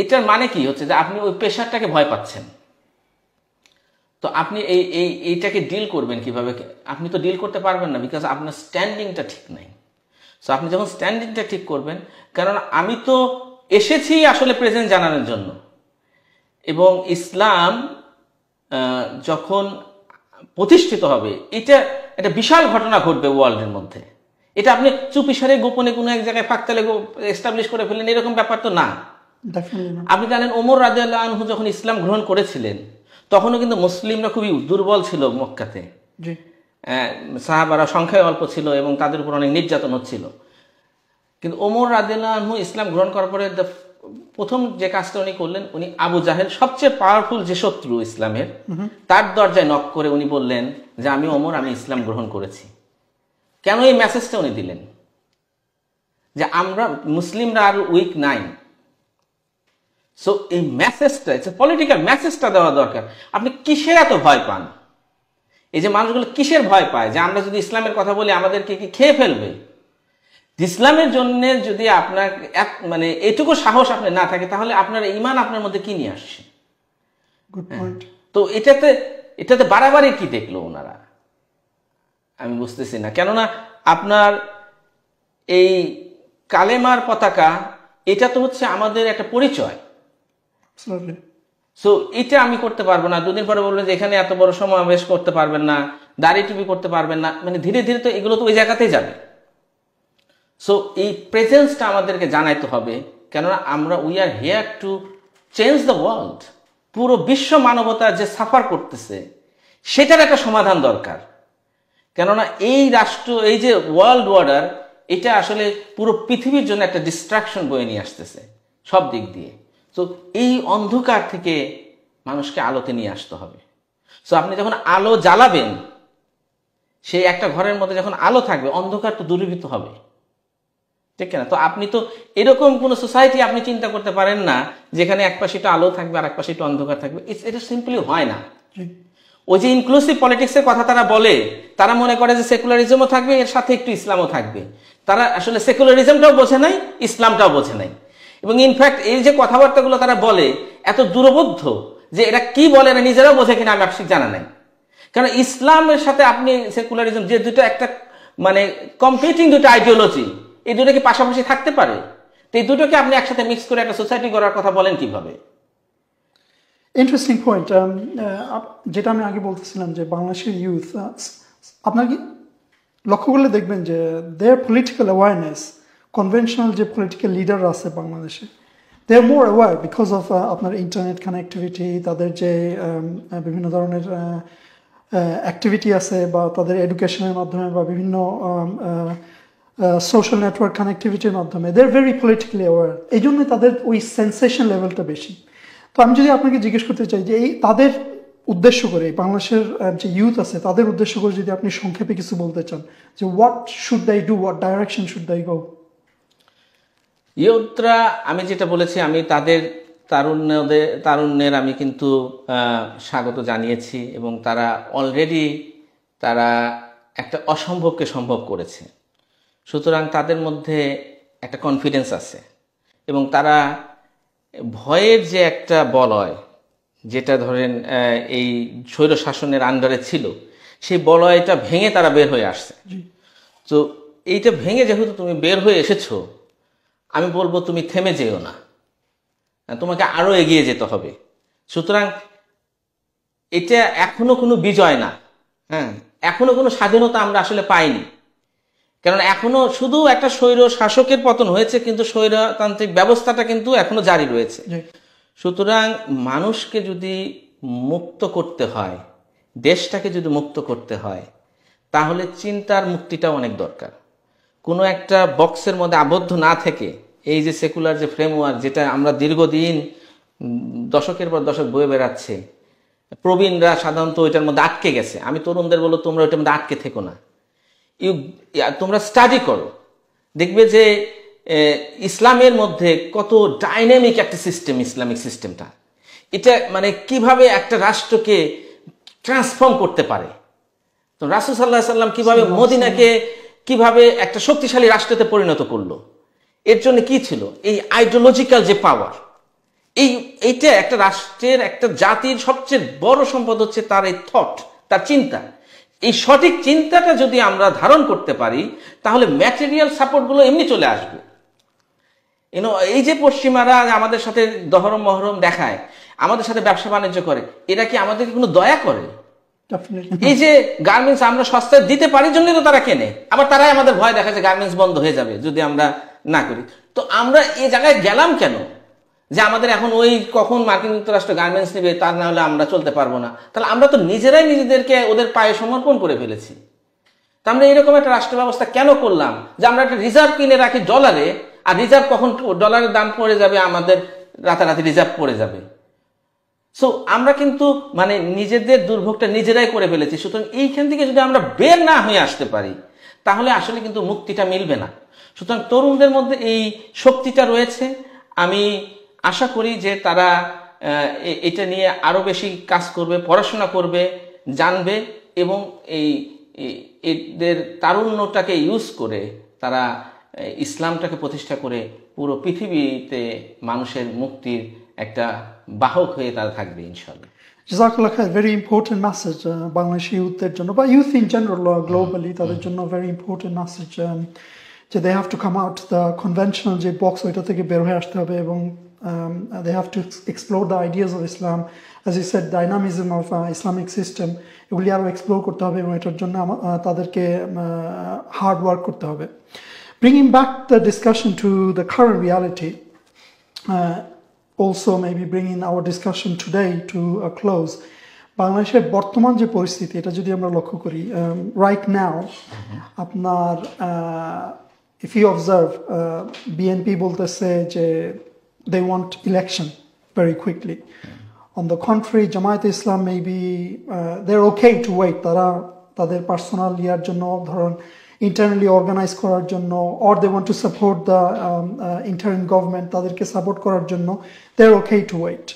এটার মানে কি হচ্ছে যে আপনি ওই প্রেশারটাকে ভয় পাচ্ছেন। তো আপনি এইটাকে ডিল করবেন কিভাবে? আপনি তো ডিল করতে পারবেন না, বিকজ আপনার স্ট্যান্ডিংটা ঠিক নাই। সো আপনি যখন স্ট্যান্ডিংটা ঠিক করবেন, কারণ আমি তো এসেছি আসলে প্রেজেন্ট জানানোর জন্য, এবং ইসলাম যখন প্রতিষ্ঠিত হবে, এটা একটা বিশাল ঘটনা ঘটবে ওয়ার্ল্ডের মধ্যে। এটা আপনি চুপিসারে গোপনে কোনো এক জায়গায় ফাঁকতালে এস্টাবলিশ করে ফেলেন, এরকম ব্যাপার তো না। আপনি জানেন ওমর রাদিয়াল্লাহু আনহু যখন ইসলাম গ্রহণ করেছিলেন, তখনও কিন্তু মুসলিমরা খুবই দুর্বল ছিল মক্কাতে। সাহাবারা সংখ্যায় অল্প ছিল এবং তাদের উপর অনেক নির্যাতন হচ্ছিল। কিন্তু ওমর রাদিয়াল্লাহু আনহু ইসলাম গ্রহণ করার পরে প্রথম যে কাজটা উনি করলেন, উনি আবু জাহেল, সবচেয়ে পাওয়ারফুল যে শত্রু ইসলামের, তার দরজায় নক করে উনি বললেন যে আমি ওমর, আমি ইসলাম গ্রহণ করেছি। কেন এই মেসেজটা উনি দিলেন? যে আমরা মুসলিমরা আর উইক নাই। সো এই মেসেজটা, পলিটিক্যাল মেসেজটা দেওয়া দরকার। আপনি কিসের এত ভয় পান? এই যে মানুষগুলো কিসের ভয় পায় যে আমরা যদি ইসলামের কথা বলি আমাদেরকে কি খেয়ে ফেলবে? ইসলামের জন্য যদি আপনার মানে এটুকু সাহস আপনার না থাকে, তাহলে আপনার ঈমান আপনার মধ্যে কি নিয়ে আসছে? Good point. তো এটাতে বাড়াবাড়ি কি দেখলো ওনারা? আমি বুঝতেছি না। কেননা আপনার এই কালেমার পতাকা, এটা তো হচ্ছে আমাদের একটা পরিচয়। সো এটা আমি করতে পারবো না। দুদিন পরে বললো যে এখানে এত বড় সমাবেশ করতে পারবেন না, দাড়ি টুপি করতে পারবেন না, মানে ধীরে ধীরে তো এগুলো তো ওই জায়গাতেই যাবে। সো এই প্রেজেন্সটা আমাদেরকে জানাইতে হবে, কেননা আমরা we are here to change the world. পুরো বিশ্ব মানবতা যে সাফার করতেছে, সেটার একটা সমাধান দরকার। কেননা এই রাষ্ট্র, এই যে ওয়ার্ল্ড অর্ডার, এটা আসলে পুরো পৃথিবীর জন্য একটা ডিস্ট্রাকশন বয়ে নিয়ে আসতেছে সব দিক দিয়ে। তো এই অন্ধকার থেকে মানুষকে আলোতে নিয়ে আসতে হবে। সো আপনি যখন আলো জ্বালাবেন, সেই একটা ঘরের মধ্যে যখন আলো থাকবে, অন্ধকার তো দূরীভূত হবে, ঠিক না? তো আপনি তো এরকম কোন সোসাইটি আপনি চিন্তা করতে পারেন না যেখানে এক পাশে একটু আলো থাকবে আর এক পাশে একটু অন্ধকার থাকবে। এটা সিম্পলি হয় না। ওই যে ইনক্লুসিভ পলিটিক্সের কথা তারা বলে, তারা মনে করে যে সেকুলারিজমও থাকবে, এর সাথে একটু ইসলামও থাকবে। তারা আসলে সেকুলারিজমটাও বোঝে নাই, ইসলামটাও বোঝে নাই। এবং ইনফ্যাক্ট এই যে কথাবার্তাগুলো তারা বলে এত দূরবোধ্য যে এরা কি বলে না নিজেরাও বোঝে কিনা আমি ঠিক জানা নাই। কারণ ইসলামের সাথে আপনি সেকুলারিজম, যে দুটো একটা মানে কম্পিটিং দুটো আইডিওলজি, এই দুটো কি পাশাপাশি থাকতে পারে? তো এই দুটোকে আপনি একসাথে মিক্স করে একটা সোসাইটি করার কথা বলেন কিভাবে? Interesting point. যেটা আমি আগে বলতেছিলাম যে বাংলাদেশের ইউথ, আপনার কি লক্ষ্য করলে দেখবেন যে দেয়ার পলিটিক্যাল অ্যাওয়ারনেস, কনভেনশনাল যে পলিটিক্যাল লিডার আছে বাংলাদেশে, দে আর মোর অ্যাওয়ার বিকজ অফ আপনার ইন্টারনেট কানেক্টিভিটি, তাদের যে বিভিন্ন ধরনের অ্যাক্টিভিটি আছে, বা তাদের এডুকেশনের মাধ্যমে, বা বিভিন্ন সোশ্যাল নেটওয়ার্ক কানেক্টিভিটির মাধ্যমে, দে আর ভেরি পলিটিক্যালি অ্যাওয়ার। এই জন্য তাদের ওই সেন্সেশন লেভেলটা বেশি। তো আমি যদি আপনাকে জিজ্ঞেস করতে চাই যে এই তাদের উদ্দেশ্য করে, বাংলাদেশের যে ইউথ আছে তাদের উদ্দেশ্য করে যদি আপনি সংক্ষেপে কিছু বলতে চান, যে what should they do, what direction should they go? ইউথরা, আমি যেটা বলেছি, আমি তাদের তারুণ্যের আমি কিন্তু স্বাগত জানিয়েছি, এবং তারা অলরেডি তারা একটা অসম্ভবকে সম্ভব করেছে। সুতরাং তাদের মধ্যে একটা কনফিডেন্স আছে, এবং তারা ভয়ের যে একটা বলয়, যেটা ধরেন এই স্বৈর শাসনের আন্ডারে ছিল, সেই বলয়টা ভেঙে তারা বের হয়ে আসছে। তো এইটা ভেঙে যেহেতু তুমি বের হয়ে এসেছো, আমি বলবো তুমি থেমে যেও না, তোমাকে আরো এগিয়ে যেতে হবে। সুতরাং এটা এখনো কোনো বিজয় না, হ্যাঁ, এখনো কোনো স্বাধীনতা আমরা আসলে পাইনি। কারণ এখনো শুধু একটা স্বৈর শাসকের পতন হয়েছে, কিন্তু স্বৈরতান্ত্রিক ব্যবস্থাটা কিন্তু এখনো জারি রয়েছে। সুতরাং মানুষকে যদি মুক্ত করতে হয়, দেশটাকে যদি মুক্ত করতে হয়, তাহলে চিন্তার মুক্তিটাও অনেক দরকার। কোনো একটা বক্সের মধ্যে আবদ্ধ না থেকে এই যে সেকুলার যে ফ্রেমওয়ার্ক, যেটা আমরা দীর্ঘদিন দশকের পর দশক বয়ে বেড়াচ্ছে, প্রবীণরা সাধারণত ওইটার মধ্যে আটকে গেছে। আমি তরুণদের বলবো, তোমরা ওইটার মধ্যে আটকে থেকো না, তোমরা স্টাডি করো, দেখবে যে ইসলামের মধ্যে কত ডাইনামিক একটা সিস্টেম, ইসলামিক সিস্টেমটা, এটা মানে কিভাবে একটা রাষ্ট্রকে ট্রান্সফর্ম করতে পারে। তো রাসূল সাল্লাল্লাহু আলাইহি সাল্লাম কিভাবে মদিনাকে কিভাবে একটা শক্তিশালী রাষ্ট্রতে পরিণত করলো, এর জন্য কি ছিল এই আইডিওলজিক্যাল যে পাওয়ার। এইটা একটা রাষ্ট্রের, একটা জাতির সবচেয়ে বড় সম্পদ হচ্ছে তার এই থট, তার চিন্তা। এই সঠিক চিন্তাটা যদি আমরা ধারণ করতে পারি, তাহলে ম্যাটেরিয়াল সাপোর্টগুলো এমনি চলে আসবে। এই যে পশ্চিমারা আমাদের সাথে দহরম মহরম দেখায়, আমাদের সাথে ব্যবসা বাণিজ্য করে, এরা কি আমাদেরকে কোনো দয়া করে? এই যে গার্মেন্টস আমরা সস্তায় দিতে পারি জন্য তো তারা কেনে, আবার তারাই আমাদের ভয় দেখা যে গার্মেন্টস বন্ধ হয়ে যাবে যদি আমরা না করি। তো আমরা এই জায়গায় গেলাম কেন, যে আমাদের এখন ওই কখন মার্কিন যুক্তরাষ্ট্র গার্মেন্টস নেবে, তার না হলে আমরা চলতে পারবো না। তাহলে আমরা তো নিজেরাই নিজেদেরকে ওদের পায়ে সমর্পণ করে ফেলেছি। তা আমরা এরকম একটা রাষ্ট্র ব্যবস্থা কেন করলাম, যে আমরা একটা রিজার্ভ কিনে রাখি ডলারে, আর রিজার্ভ কখন ডলারের দাম পড়ে যাবে, আমাদের রাতারাতি রিজার্ভ পড়ে যাবে। সো আমরা কিন্তু মানে নিজেদের দুর্ভোগটা নিজেরাই করে ফেলেছি। সুতরাং এইখান থেকে যদি আমরা বের না হয়ে আসতে পারি, তাহলে আসলে কিন্তু মুক্তিটা মিলবে না। সুতরাং তরুণদের মধ্যে এই শক্তিটা রয়েছে। আমি আশা করি যে তারা এটা নিয়ে আরো বেশি কাজ করবে, পড়াশোনা করবে, জানবে, এবং এদের তারুণ্যটাকে ইউজ করে তারা ইসলামটাকে প্রতিষ্ঠা করে পুরো পৃথিবীতে মানুষের মুক্তির একটা বাহক হয়ে তারা থাকবে ইনশাআল্লাহ। জাযাকাল্লাহ খাইর, ভেরি ইম্পর্টেন্ট মেসেজ বাংলাদেশি ইউথদের জন্য, বা ইউথ ইন জেনারেল গ্লোবালি, তাদের জন্য ভেরি ইম্পর্টেন্ট মেসেজ যে they have to come out the conventional যে বক্স, ওইটা থেকে বের হয়ে আসতে হবে, এবং they have to explore the ideas of Islam, as you said, dynamism of Islamic system, এগুলি আরো এক্সপ্লোর করতে হবে, এবং এটার জন্য তাদেরকে হার্ড ওয়ার্ক করতে হবে। Bringing back the discussion to the current reality, also maybe bringing our discussion today to a close, বাংলাদেশের বর্তমান যে পরিস্থিতি, এটা যদি আমরা লক্ষ্য করি, right now আপনার if you observe, BNP বলতেছে যে they want election very quickly. On the contrary, Jamaat Islam maybe they're okay to wait. তারা তাদের পার্সোনাল ইয়ার জন্য, ধরুন internally organize করার জন্য, or they want to support the interim government, তাদেরকে সাপোর্ট করার জন্য they're okay to wait.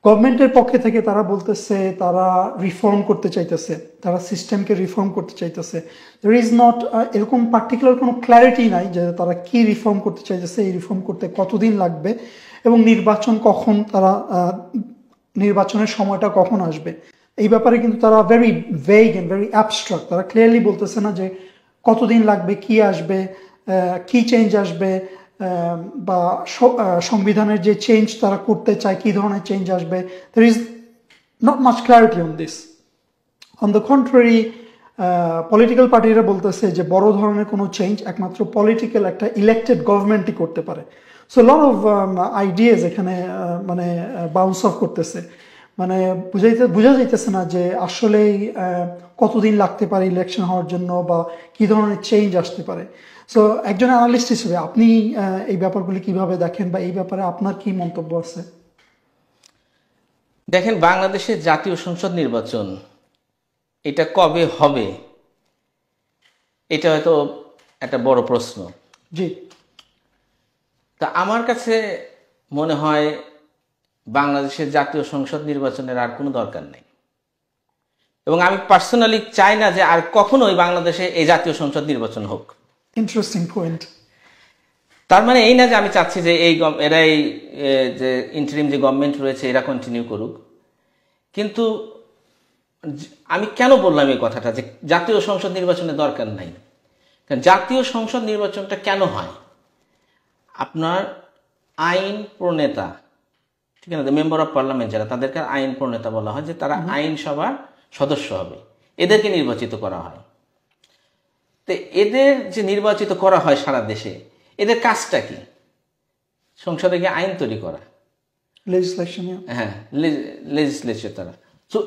গভর্নমেন্টের পক্ষে থেকে তারা বলতেছে তারা রিফর্ম করতে চাইতেছে, তারা সিস্টেমকে রিফর্ম করতে চাইতেছে। there is not এরকম পার্টিকুলার কোনো ক্ল্যারিটি নাই যে তারা কি রিফর্ম করতে চাইতেছে, এই রিফর্ম করতে কতদিন লাগবে, এবং নির্বাচন কখন, তারা নির্বাচনের সময়টা কখন আসবে, এই ব্যাপারে কিন্তু তারা very vague and very abstract. তারা ক্লিয়ারলি বলতেছে না যে কতদিন লাগবে, কি আসবে, কি চেঞ্জ আসবে, বা সংবিধানের যে চেঞ্জ তারা করতে চায়, কি ধরনের চেঞ্জ আসবে। there is not much clarity on this. On the contrary, political পার্টিরা বলতেছে যে বড় ধরনের কোনো চেঞ্জ একমাত্র পলিটিক্যাল একটা ইলেক্টেড গভর্নমেন্টই করতে পারে। সো লট অফ আইডিয়াস এখানে মানে বাউন্স অফ করতেছে, মানে বোঝা যাইতেছে না যে আসলেই কতদিন লাগতে পারে ইলেকশন হওয়ার জন্য, বা কি ধরনের চেঞ্জ আসতে পারে। সো একজন অ্যানালিস্ট হিসেবে আপনি এই ব্যাপারগুলি কিভাবে দেখেন, বা এই ব্যাপারে আপনার কি মন্তব্য আছে? দেখেন, বাংলাদেশের জাতীয় সংসদ নির্বাচন এটা কবে হবে, এটা হয়তো একটা বড় প্রশ্ন। জি, তা আমার কাছে মনে হয় বাংলাদেশের জাতীয় সংসদ নির্বাচনের আর কোনো দরকার নেই, এবং আমি পার্সোনালি চাই না যে আর কখনোই বাংলাদেশে এই জাতীয় সংসদ নির্বাচন হোক। Interesting point. তার মানে এই না যে আমি চাচ্ছি যে এরাই যে ইন্টারিম যে গভর্নমেন্ট রয়েছে এরা কন্টিনিউ করুক, কিন্তু আমি কেন বললাম এই কথাটা যে জাতীয় সংসদ নির্বাচনের দরকার নাই? কারণ জাতীয় সংসদ নির্বাচনটা কেন হয়, আপনার আইন প্রণেতা, ঠিক আছে, মেম্বার অফ পার্লামেন্ট যারা, তাদেরকে আইন প্রণেতা বলা হয়, যে তারা আইনসভার সদস্য হবে, এদেরকে নির্বাচিত করা হয়। তো এদের যে নির্বাচিত করা হয় সারা দেশে, এদের কাজটা কি? সংসদে গিয়ে আইন তৈরি করা। লেজিসলেশন। হ্যাঁ, লেজিসলেচার তারা। তো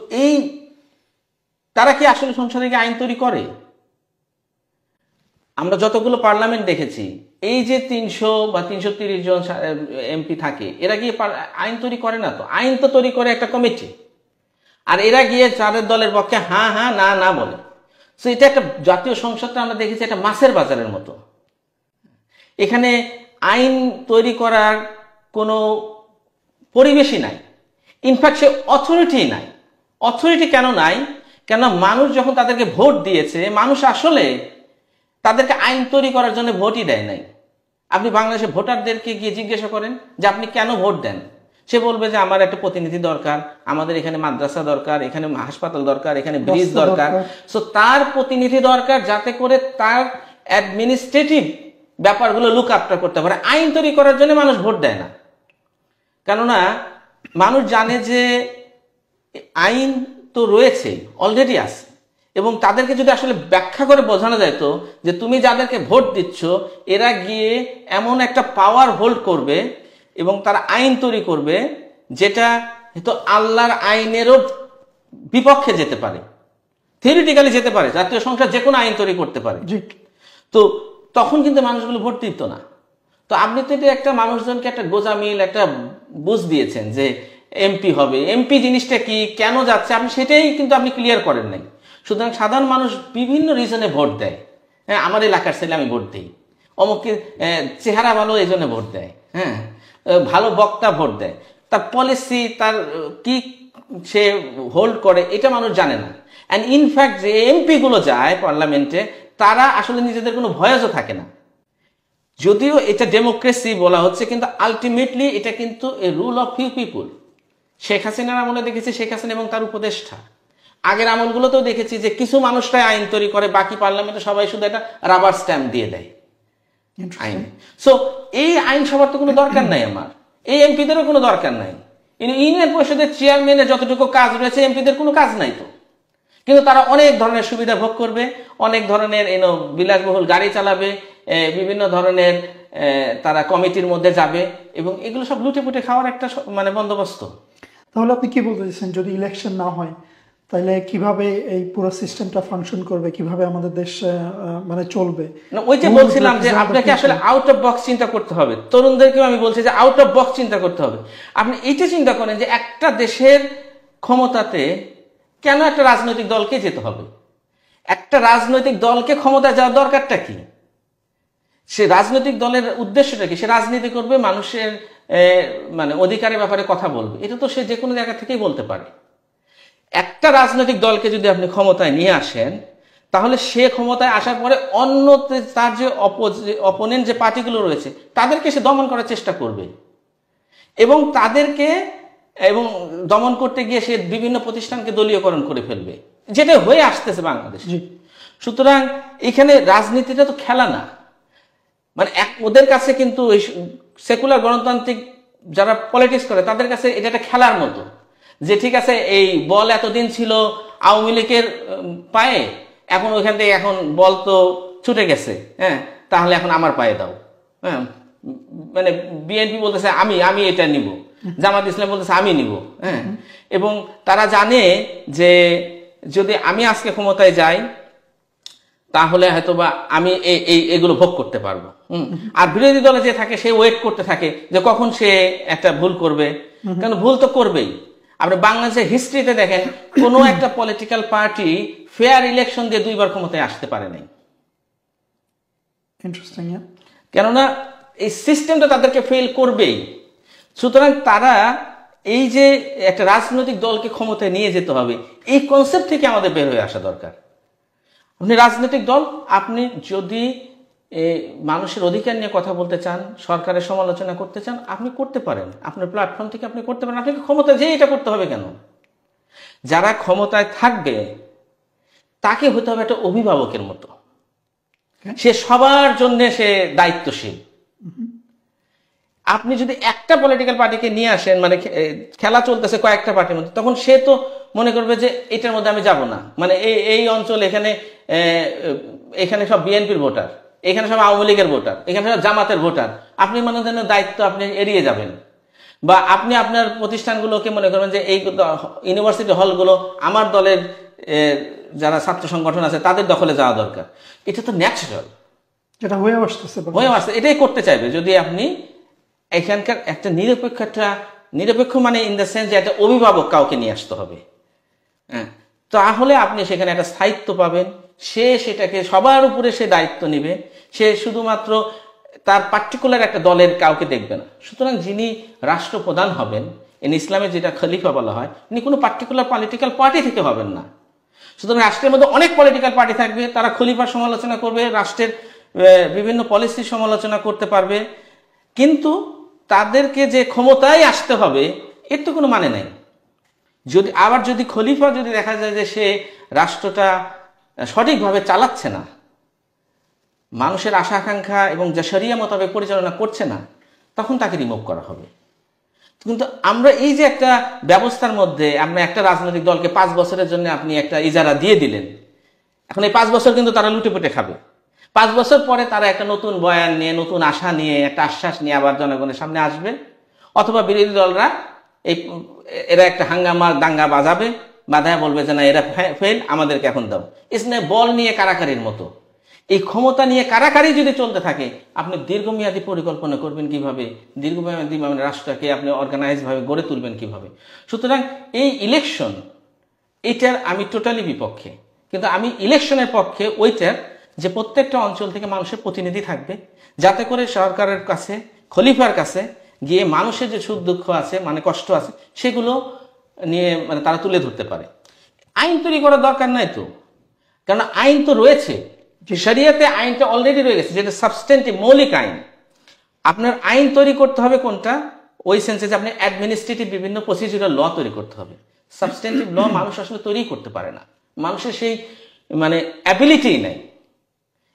তারা কি আসলে সংসদে কি আইন তৈরি করে? আমরা যতগুলো পার্লামেন্ট দেখেছি, এই যে 300 বা 330 জন এমপি থাকে, এরা গিয়ে আইন তৈরি করে না। তো আইন তো তৈরি করে একটা কমিটি, আর এরা গিয়ে তাদের দলের পক্ষে হ্যাঁ হ্যাঁ না না বলে। তো এটা একটা জাতীয় সংসদটা আমরা দেখেছি একটা মাছের বাজারের মতো। এখানে আইন তৈরি করার কোনো পরিবেশই নাই, ইনফ্যাক্ট সে অথরিটি নাই। অথরিটি কেন নাই? কেন মানুষ যখন তাদেরকে ভোট দিয়েছে, মানুষ আসলে তাদেরকে আইন তৈরি করার জন্য ভোটই দেয় নাই। আপনি বাংলাদেশের ভোটারদেরকে গিয়ে জিজ্ঞাসা করেন যে আপনি কেন ভোট দেন, সে বলবে যে আমার একটা প্রতিনিধি দরকার, আমাদের এখানে মাদ্রাসা দরকার, এখানে হাসপাতাল দরকার, এখানে ব্রিজ দরকার। সো তার প্রতিনিধি দরকার যাতে করে তার অ্যাডমিনিস্ট্রেটিভ ব্যাপারগুলো লুক আফটার করতে পারে। আইন তৈরি করার জন্য মানুষ ভোট দেয় না, কেননা মানুষ জানে যে আইন তো রয়েছে, অলরেডি আছে, এবং তাদেরকে যদি আসলে ব্যাখ্যা করে বোঝানো যায় তো যে তুমি যাদেরকে ভোট দিচ্ছ এরা গিয়ে এমন একটা পাওয়ার হোল্ড করবে এবং তারা আইন তৈরি করবে যেটা হয়তো আল্লাহর আইনেরও বিপক্ষে যেতে পারে, থিওরিটিক্যালি যেতে পারে, জাতীয় সংসদ যে কোনো আইন তৈরি করতে পারে। তো তখন কিন্তু মানুষগুলো ভোট দিত না। তো আপনি তো এটা একটা মানুষজনকে একটা গোজামিল একটা বুঝ দিয়েছেন যে এমপি হবে, এমপি জিনিসটা কি, কেন যাচ্ছে, আপনি সেটাই কিন্তু আপনি ক্লিয়ার করেন নাই। সুতরাং সাধারণ মানুষ বিভিন্ন রিজনে ভোট দেয়। হ্যাঁ, আমার এলাকার ছেলে আমি ভোট দিই, অমুকে চেহারা ভালো এই জন্য ভোট দেয়, হ্যাঁ, ভালো বক্তা ভোট দেয়, তার পলিসি তার কি সে হোল্ড করে এটা মানুষ জানে না। অ্যান্ড ইনফ্যাক্ট যে এমপি গুলো যায় পার্লামেন্টে তারা আসলে নিজেদের কোনো ভয়েসও থাকে না। যদিও এটা ডেমোক্রেসি বলা হচ্ছে, কিন্তু আলটিমেটলি এটা কিন্তু a rule of few people. Sheikh হাসিনার আমলে দেখেছি শেখ হাসিনা এবং তার উপদেষ্টা, আগের আমলগুলোতেও দেখেছি যে কিছু মানুষরাই আইন তৈরি করে, বাকি পার্লামেন্টে সবাই শুধু একটা রাবার স্ট্যাম্প দিয়ে দেয় আইন। সো এই আইন সবার তো কোনো দরকার নাই, আমার এই এমপিদেরও কোনো দরকার নাই। ইউনিয়ন পরিষদের চেয়ারম্যানের যতটুকু কাজ রয়েছে এমপিদের কোনো কাজ নাই তো, কিন্তু তারা অনেক ধরনের সুবিধা ভোগ করবে, অনেক ধরনের বিলাসবহুল গাড়ি চালাবে, বিভিন্ন ধরনের তারা কমিটির মধ্যে যাবে, এবং এগুলো সব লুটে পুটে খাওয়ার একটা মানে বন্দোবস্ত। তাহলে আপনি কি বলতে চাইছেন, যদি ইলেকশন না হয় তাহলে কিভাবে এই পুরো সিস্টেমটা ফাংশন করবে, কিভাবে আমাদের দেশ মানে চলবে? ওই যে বলছিলাম যে আপনাকে আসলে আউট অফ বক্স চিন্তা করতে হবে। তরুণদেরকেও আমি বলছি যে আউট অফ বক্স চিন্তা করতে হবে। আপনি এইটা চিন্তা করেন যে একটা দেশের ক্ষমতাতে কেন একটা রাজনৈতিক দলকে যেতে হবে? একটা রাজনৈতিক দলকে ক্ষমতায় যাওয়ার দরকারটা কি? সে রাজনৈতিক দলের উদ্দেশ্যটা কি? সে রাজনীতি করবে, মানুষের মানে অধিকারের ব্যাপারে কথা বলবে, এটা তো সে যে কোনো জায়গা থেকেই বলতে পারে। একটা রাজনৈতিক দলকে যদি আপনি ক্ষমতায় নিয়ে আসেন, তাহলে সে ক্ষমতায় আসার পরে অন্য তার যে অপোনেন্ট যে পার্টিগুলো রয়েছে তাদেরকে সে দমন করার চেষ্টা করবে, এবং তাদেরকে দমন করতে গিয়ে সে বিভিন্ন প্রতিষ্ঠানকে দলীয়করণ করে ফেলবে, যেটা হয়ে আসতেছে বাংলাদেশে। সুতরাং এখানে রাজনীতিটা তো খেলা না, মানে ওদের কাছে কিন্তু সেকুলার গণতান্ত্রিক যারা পলিটিক্স করে তাদের কাছে এটা একটা খেলার মতো, যে ঠিক আছে এই বল এতদিন ছিল আওয়ামী লীগের পায়ে, এখন ওইখান থেকে এখন বল তো ছুটে গেছে, হ্যাঁ, তাহলে এখন আমার পায়ে দাও। হ্যাঁ, মানে বিএনপি বলতেছে আমি এটা নিব, জামাত ইসলাম বলতেছে আমি নিব। হ্যাঁ, এবং তারা জানে যে যদি আমি আজকে ক্ষমতায় যাই তাহলে হয়তোবা আমি এগুলো ভোগ করতে পারবো। আর বিরোধী দলে যে থাকে সে ওয়েট করতে থাকে যে কখন সে একটা ভুল করবে, কারণ ভুল তো করবেই। আপনি বাংলাদেশের হিস্ট্রিতে দেখেন কোনো একটা পলিটিক্যাল পার্টি ফেয়ার ইলেকশন দিয়ে 2 বার ক্ষমতায় আসতে পারে নাই। ইন্টারেস্টিং। কেননা এই সিস্টেমটা তাদেরকে ফেল করবেই। সুতরাং তারা এই যে একটা রাজনৈতিক দলকে ক্ষমতায় নিয়ে যেতে হবে, এই কনসেপ্ট থেকে আমাদের বের হয়ে আসা দরকার। আপনি রাজনৈতিক দল, আপনি যদি মানুষের অধিকার নিয়ে কথা বলতে চান, সরকারের সমালোচনা করতে চান, আপনি করতে পারেন, আপনার প্ল্যাটফর্ম থেকে আপনি করতে পারেন। আপনাকে ক্ষমতায় যে এটা করতে হবে কেন? যারা ক্ষমতায় থাকবে তাকে হতে হবে একটা অভিভাবকের মতো, সে সবার জন্য সে দায়িত্বশীল। আপনি যদি একটা পলিটিক্যাল পার্টিকে নিয়ে আসেন, মানে খেলা চলতেছে কয়েকটা পার্টির মধ্যে, তখন সে তো মনে করবে যে এটার মধ্যে আমি যাব না, মানে এই অঞ্চল এখানে সব বিএনপির ভোটার, এখানে সব আওয়ামী লীগের ভোটার, এখানে সব জামাতের ভোটার, আপনি মনে করেন দায়িত্ব আপনি এড়িয়ে যাবেন। বা আপনি আপনার প্রতিষ্ঠানগুলোকে মনে করবেন যে এই ইউনিভার্সিটি হলগুলো আমার দলের যারা ছাত্র সংগঠন আছে তাদের দখলে যাওয়া দরকার। এটা তো ন্যাচারাল, যেটা হয়ে আসতেছে এটাই করতে চাইবে যদি আপনি এখানকার একটা নিরপেক্ষ মানে ইন দ্য সেন্স যে একটা অভিভাবক কাউকে নিয়ে আসতে হবে, হ্যাঁ, তাহলে আপনি সেখানে একটা স্থায়িত্ব পাবেন। সে সেটাকে সবার উপরে সে দায়িত্ব নেবে, সে শুধুমাত্র তার পার্টিকুলার একটা দলের কাউকে দেখবে না। সুতরাং যিনি রাষ্ট্রপ্রধান হবেন, ইসলামে যেটা খলিফা বলা হয়, উনি কোনো পার্টিকুলার পলিটিক্যাল পার্টি থেকে হবেন না। সুতরাং রাষ্ট্রের মধ্যে অনেক পলিটিক্যাল পার্টি থাকবে, তারা খলিফার সমালোচনা করবে, রাষ্ট্রের বিভিন্ন পলিসির সমালোচনা করতে পারবে, কিন্তু তাদেরকে যে ক্ষমতায় আসতে হবে এর তো কোনো মানে নাই। যদি খলিফা যদি দেখা যায় যে সে রাষ্ট্রটা সঠিকভাবে চালাচ্ছে না, মানুষের আশা আকাঙ্ক্ষা এবং যা শরিয়া মোতাবেক পরিচালনা করছে না, তখন তাকে রিমুভ করা হবে। কিন্তু আমরা এই যে একটা ব্যবস্থার মধ্যে আমরা একটা রাজনৈতিক দলকে 5 বছরের জন্য আপনি একটা ইজারা দিয়ে দিলেন, এখন এই 5 বছর কিন্তু তারা লুটেপুটে খাবে। 5 বছর পরে তারা একটা নতুন বয়ান নিয়ে, নতুন আশা নিয়ে, একটা আশ্বাস নিয়ে আবার জনগণের সামনে আসবে, অথবা বিরোধী দলরা এরা একটা হাঙ্গামা দাঙ্গা বাজায় বলবে যে না এরা ফেল, আমাদেরকে এখন দাও। ইসনে বল নিয়ে কারাকারির মতো এই ক্ষমতা নিয়ে কারাকারি যদি চলতে থাকে, আপনি দীর্ঘমেয়াদী পরিকল্পনা করবেন কিভাবে, দীর্ঘমেয়াদী রাষ্ট্রকে আপনি অর্গানাইজ ভাবে গড়ে তুলবেন কিভাবে। সুতরাং এই ইলেকশন, এটার আমি টোটালি বিপক্ষে, কিন্তু আমি ইলেকশনের পক্ষে ওইটার যে প্রত্যেকটা অঞ্চল থেকে মানুষের প্রতিনিধি থাকবে, যাতে করে সরকারের কাছে, খলিফার কাছে গিয়ে মানুষের যে সুখ দুঃখ আছে, মানে কষ্ট আছে, সেগুলো নিয়ে তারা তুলে ধরতে পারে। আইন তৈরি করার দরকার নাই তো, কারণ আইন তো রয়েছে, শরিয়াতে আইনটা অলরেডি রয়ে গেছে, যেটা সাবস্টেন্টিভ মৌলিক আইন। আপনার আইন তৈরি করতে হবে কোনটা, ওই সেন্সে যে আপনি অ্যাডমিনিস্ট্রেটিভ বিভিন্ন প্রসিডিউরাল ল তৈরি করতে হবে। সাবস্টেন্টিভ ল মানুষ আসলে তৈরি করতে পারে না, মানুষের সেই অ্যাবিলিটি নাই।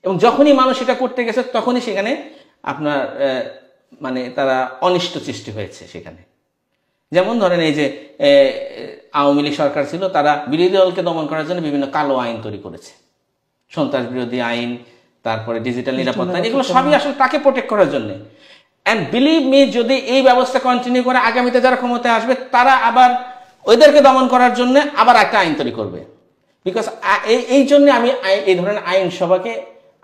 এবং যখনই মানুষ এটা করতে গেছে তখনই সেখানে আপনার তারা অনিষ্ট সৃষ্টি হয়েছে সেখানে। যেমন ধরেন এই যে আওয়ামী লীগ সরকার ছিল, তারা বিরোধী দলকে দমন করার জন্য বিভিন্ন কালো আইন তৈরি করেছে, সন্ত্রাস বিরোধী আইন, তারপরে ডিজিটাল নিরাপত্তা, এগুলো সবই আসলে তাকে প্রোটেক্ট করার জন্য। অ্যান্ড বিলিভ মি, যদি এই ব্যবস্থা কন্টিনিউ করে আগামীতে যারা ক্ষমতায় আসবে, তারা আবার ওইদেরকে দমন করার জন্য আবার একটা আইন তৈরি করবে। বিকজ এই জন্য আমি এই ধরনের আইন সভাকে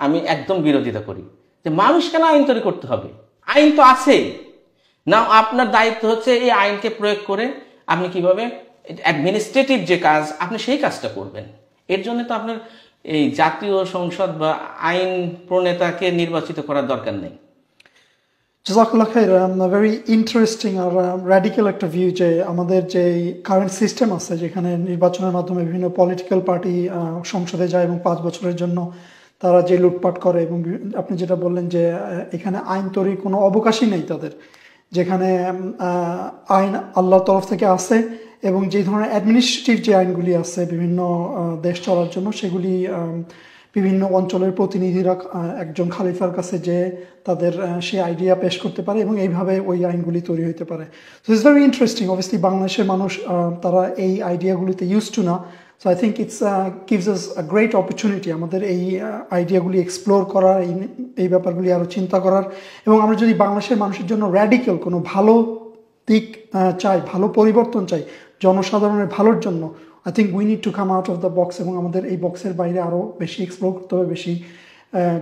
আমি একদম বিরোধিতা করি, যে মানুষ কেন আইন তৈরি করতে হবে, আইন তো আছে না। আপনার দায়িত্ব হচ্ছে এই আইনকে প্রয়োগ করে আপনি কিভাবে অ্যাডমিনিস্ট্রেটিভ যে কাজ, আপনি সেই কাজটা করবেন। এর জন্য তো আপনার এই জাতীয় সংসদ বা আইন প্রণেতাকে নির্বাচিত করার দরকার নেই। জাযাকাল্লাহ খাইর, ভেরি ইন্টারেস্টিং আর র্যাডিক্যাল একটা ভিউ, যে আমাদের যে কারেন্ট সিস্টেম আছে, যেখানে নির্বাচনের মাধ্যমে বিভিন্ন পলিটিক্যাল পার্টি সংসদে যায় এবং 5 বছরের জন্য তারা যে লুটপাট করে, এবং আপনি যেটা বললেন যে এখানে আইন তৈরির কোনো অবকাশই নেই তাদের, যেখানে আইন আল্লাহর তরফ থেকে আসে, এবং যে ধরনের অ্যাডমিনিস্ট্রেটিভ যে আইনগুলি আছে বিভিন্ন দেশ চলার জন্য, সেগুলি বিভিন্ন অঞ্চলের প্রতিনিধিরা একজন খালিফার কাছে যে তাদের সেই আইডিয়া পেশ করতে পারে, এবং এইভাবে ওই আইনগুলি তৈরি হতে পারে। So it's very interesting. Obviously বাংলাদেশের মানুষ তারা এই আইডিয়াগুলিতে ইউজ টু না। So I think it's gives us a great opportunity আমাদের এই আইডিয়াগুলি এক্সপ্লোর করার, এই ব্যাপারগুলি আরও চিন্তা করার। এবং আমরা যদি বাংলাদেশের মানুষের জন্য র্যাডিক্যাল কোনো ভালো দিক চাই, ভালো পরিবর্তন চাই জনসাধারণের ভালোর জন্য, I think we need to come out of the box, এবং আমাদের এই বক্সের বাইরে আরও বেশি এক্সপ্লোর করতে হবে, বেশি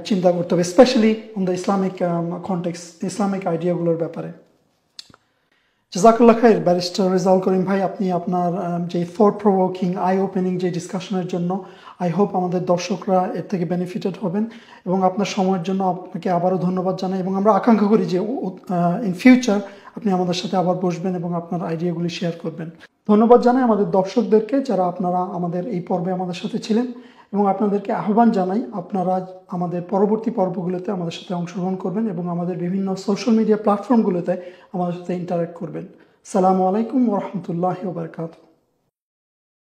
চিন্তা করতে হবে, specially on the Islamic context, Islamic আইডিয়াগুলোর ব্যাপারে। জাযাকাল্লাহ খাইর ব্যারিস্টার রেজাউল করিম ভাই, আপনি আপনার যে থট প্রভোকিং, আই ওপেনিং যে ডিসকাশনের জন্য, আই হোপ আমাদের দর্শকরা এর থেকে বেনিফিটেড হবেন, এবং আপনার সময়ের জন্য আপনাকে আবারও ধন্যবাদ জানাই। এবং আমরা আকাঙ্ক্ষা করি যে ইন ফিউচার আপনি আমাদের সাথে আবার বসবেন এবং আপনার আইডিয়াগুলি শেয়ার করবেন। ধন্যবাদ জানাই আমাদের দর্শকদেরকে, যারা আপনারা আমাদের এই পর্বে আমাদের সাথে ছিলেন, এবং আপনাদেরকে আহ্বান জানাই আপনারা আমাদের পরবর্তী পর্বগুলোতে আমাদের সাথে অংশগ্রহণ করবেন, এবং আমাদের বিভিন্ন সোশ্যাল মিডিয়া প্ল্যাটফর্মগুলোতে আমাদের সাথে ইন্টারেক্ট করবেন। আসসালামু আলাইকুম ওয়া রাহমাতুল্লাহি ওয়া বারাকাতুহু।